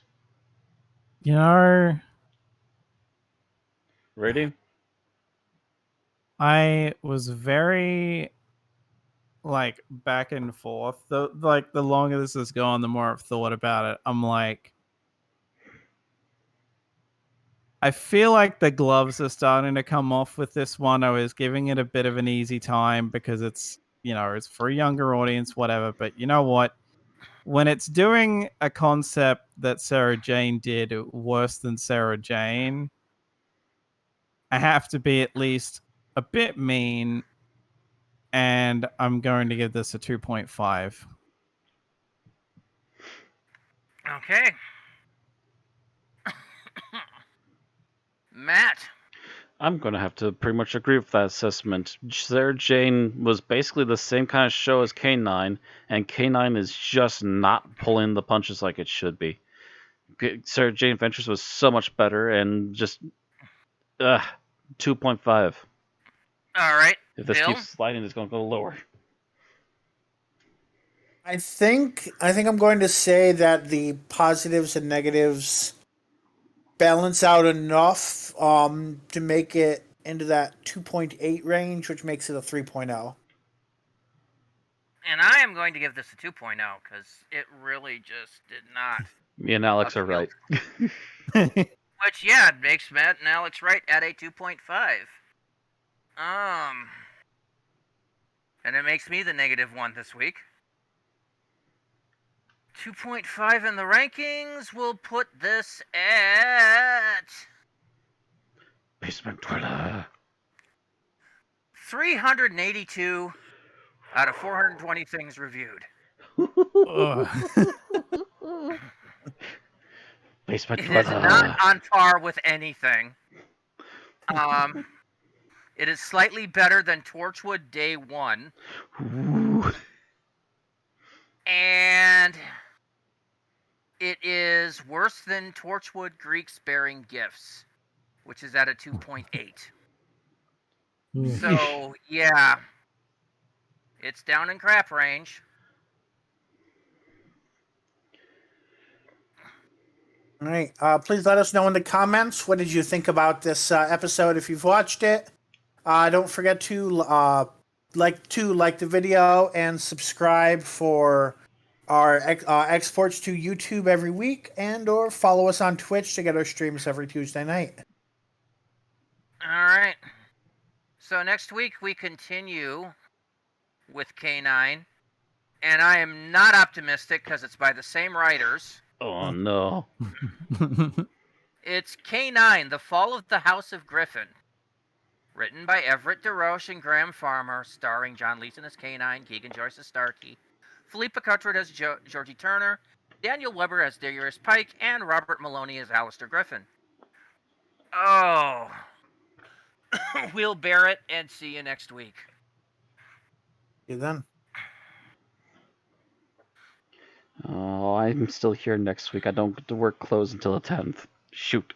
Speaker 3: Rating?
Speaker 6: I was very back and forth. The longer this has gone, the more I've thought about it. I'm like, I feel like the gloves are starting to come off with this one. I was giving it a bit of an easy time because it's it's for a younger audience, whatever. But you know what? When it's doing a concept that Sarah Jane did worse than Sarah Jane, I have to be at least a bit mean, and I'm going to give this a 2.5.
Speaker 5: Okay. Matt.
Speaker 3: I'm going to have to pretty much agree with that assessment. Sarah Jane was basically the same kind of show as K-9, and K-9 is just not pulling the punches like it should be. Sarah Jane Adventures was so much better, and just 2.5.
Speaker 5: All right.
Speaker 3: If this
Speaker 5: Bill.
Speaker 3: keeps sliding, it's going to go lower.
Speaker 4: I think I'm going to say that the positives and negatives balance out enough to make it into that 2.8 range, which makes it a 3.0.
Speaker 5: And I am going to give this a 2.0 because it really just did not.
Speaker 3: Me and Alex are right.
Speaker 5: Which, yeah, it makes Matt and Alex right at a 2.5. And it makes me the -1 this week. 2.5 in the rankings will put this at
Speaker 3: Basement Dweller.
Speaker 5: 382 out of 420 things reviewed.
Speaker 3: Basement
Speaker 5: It
Speaker 3: Dweller.
Speaker 5: is not on par with anything. It is slightly better than Torchwood Day 1.
Speaker 3: Ooh.
Speaker 5: And it is worse than Torchwood Greeks Bearing Gifts, which is at a 2.8. So, yeah. It's down in crap range.
Speaker 4: All right. Please let us know in the comments, what did you think about this episode if you've watched it. Don't forget to like the video and subscribe for our exports to YouTube every week, and or follow us on Twitch to get our streams every Tuesday night.
Speaker 5: All right. So next week we continue with K-9, and I am not optimistic because it's by the same writers.
Speaker 3: Oh no.
Speaker 5: It's K-9, The Fall of the House of Griffin. Written by Everett DeRoche and Graham Farmer, starring John Leeson as K-9, Keegan Joyce as Starkey, Philippa Cuthred as Georgie Turner, Daniel Weber as Darius Pike, and Robert Maloney as Alistair Griffin. Oh. We'll bear it, and see you next week.
Speaker 4: See you then.
Speaker 3: Oh, I'm still here next week. I don't get to work close until the 10th. Shoot.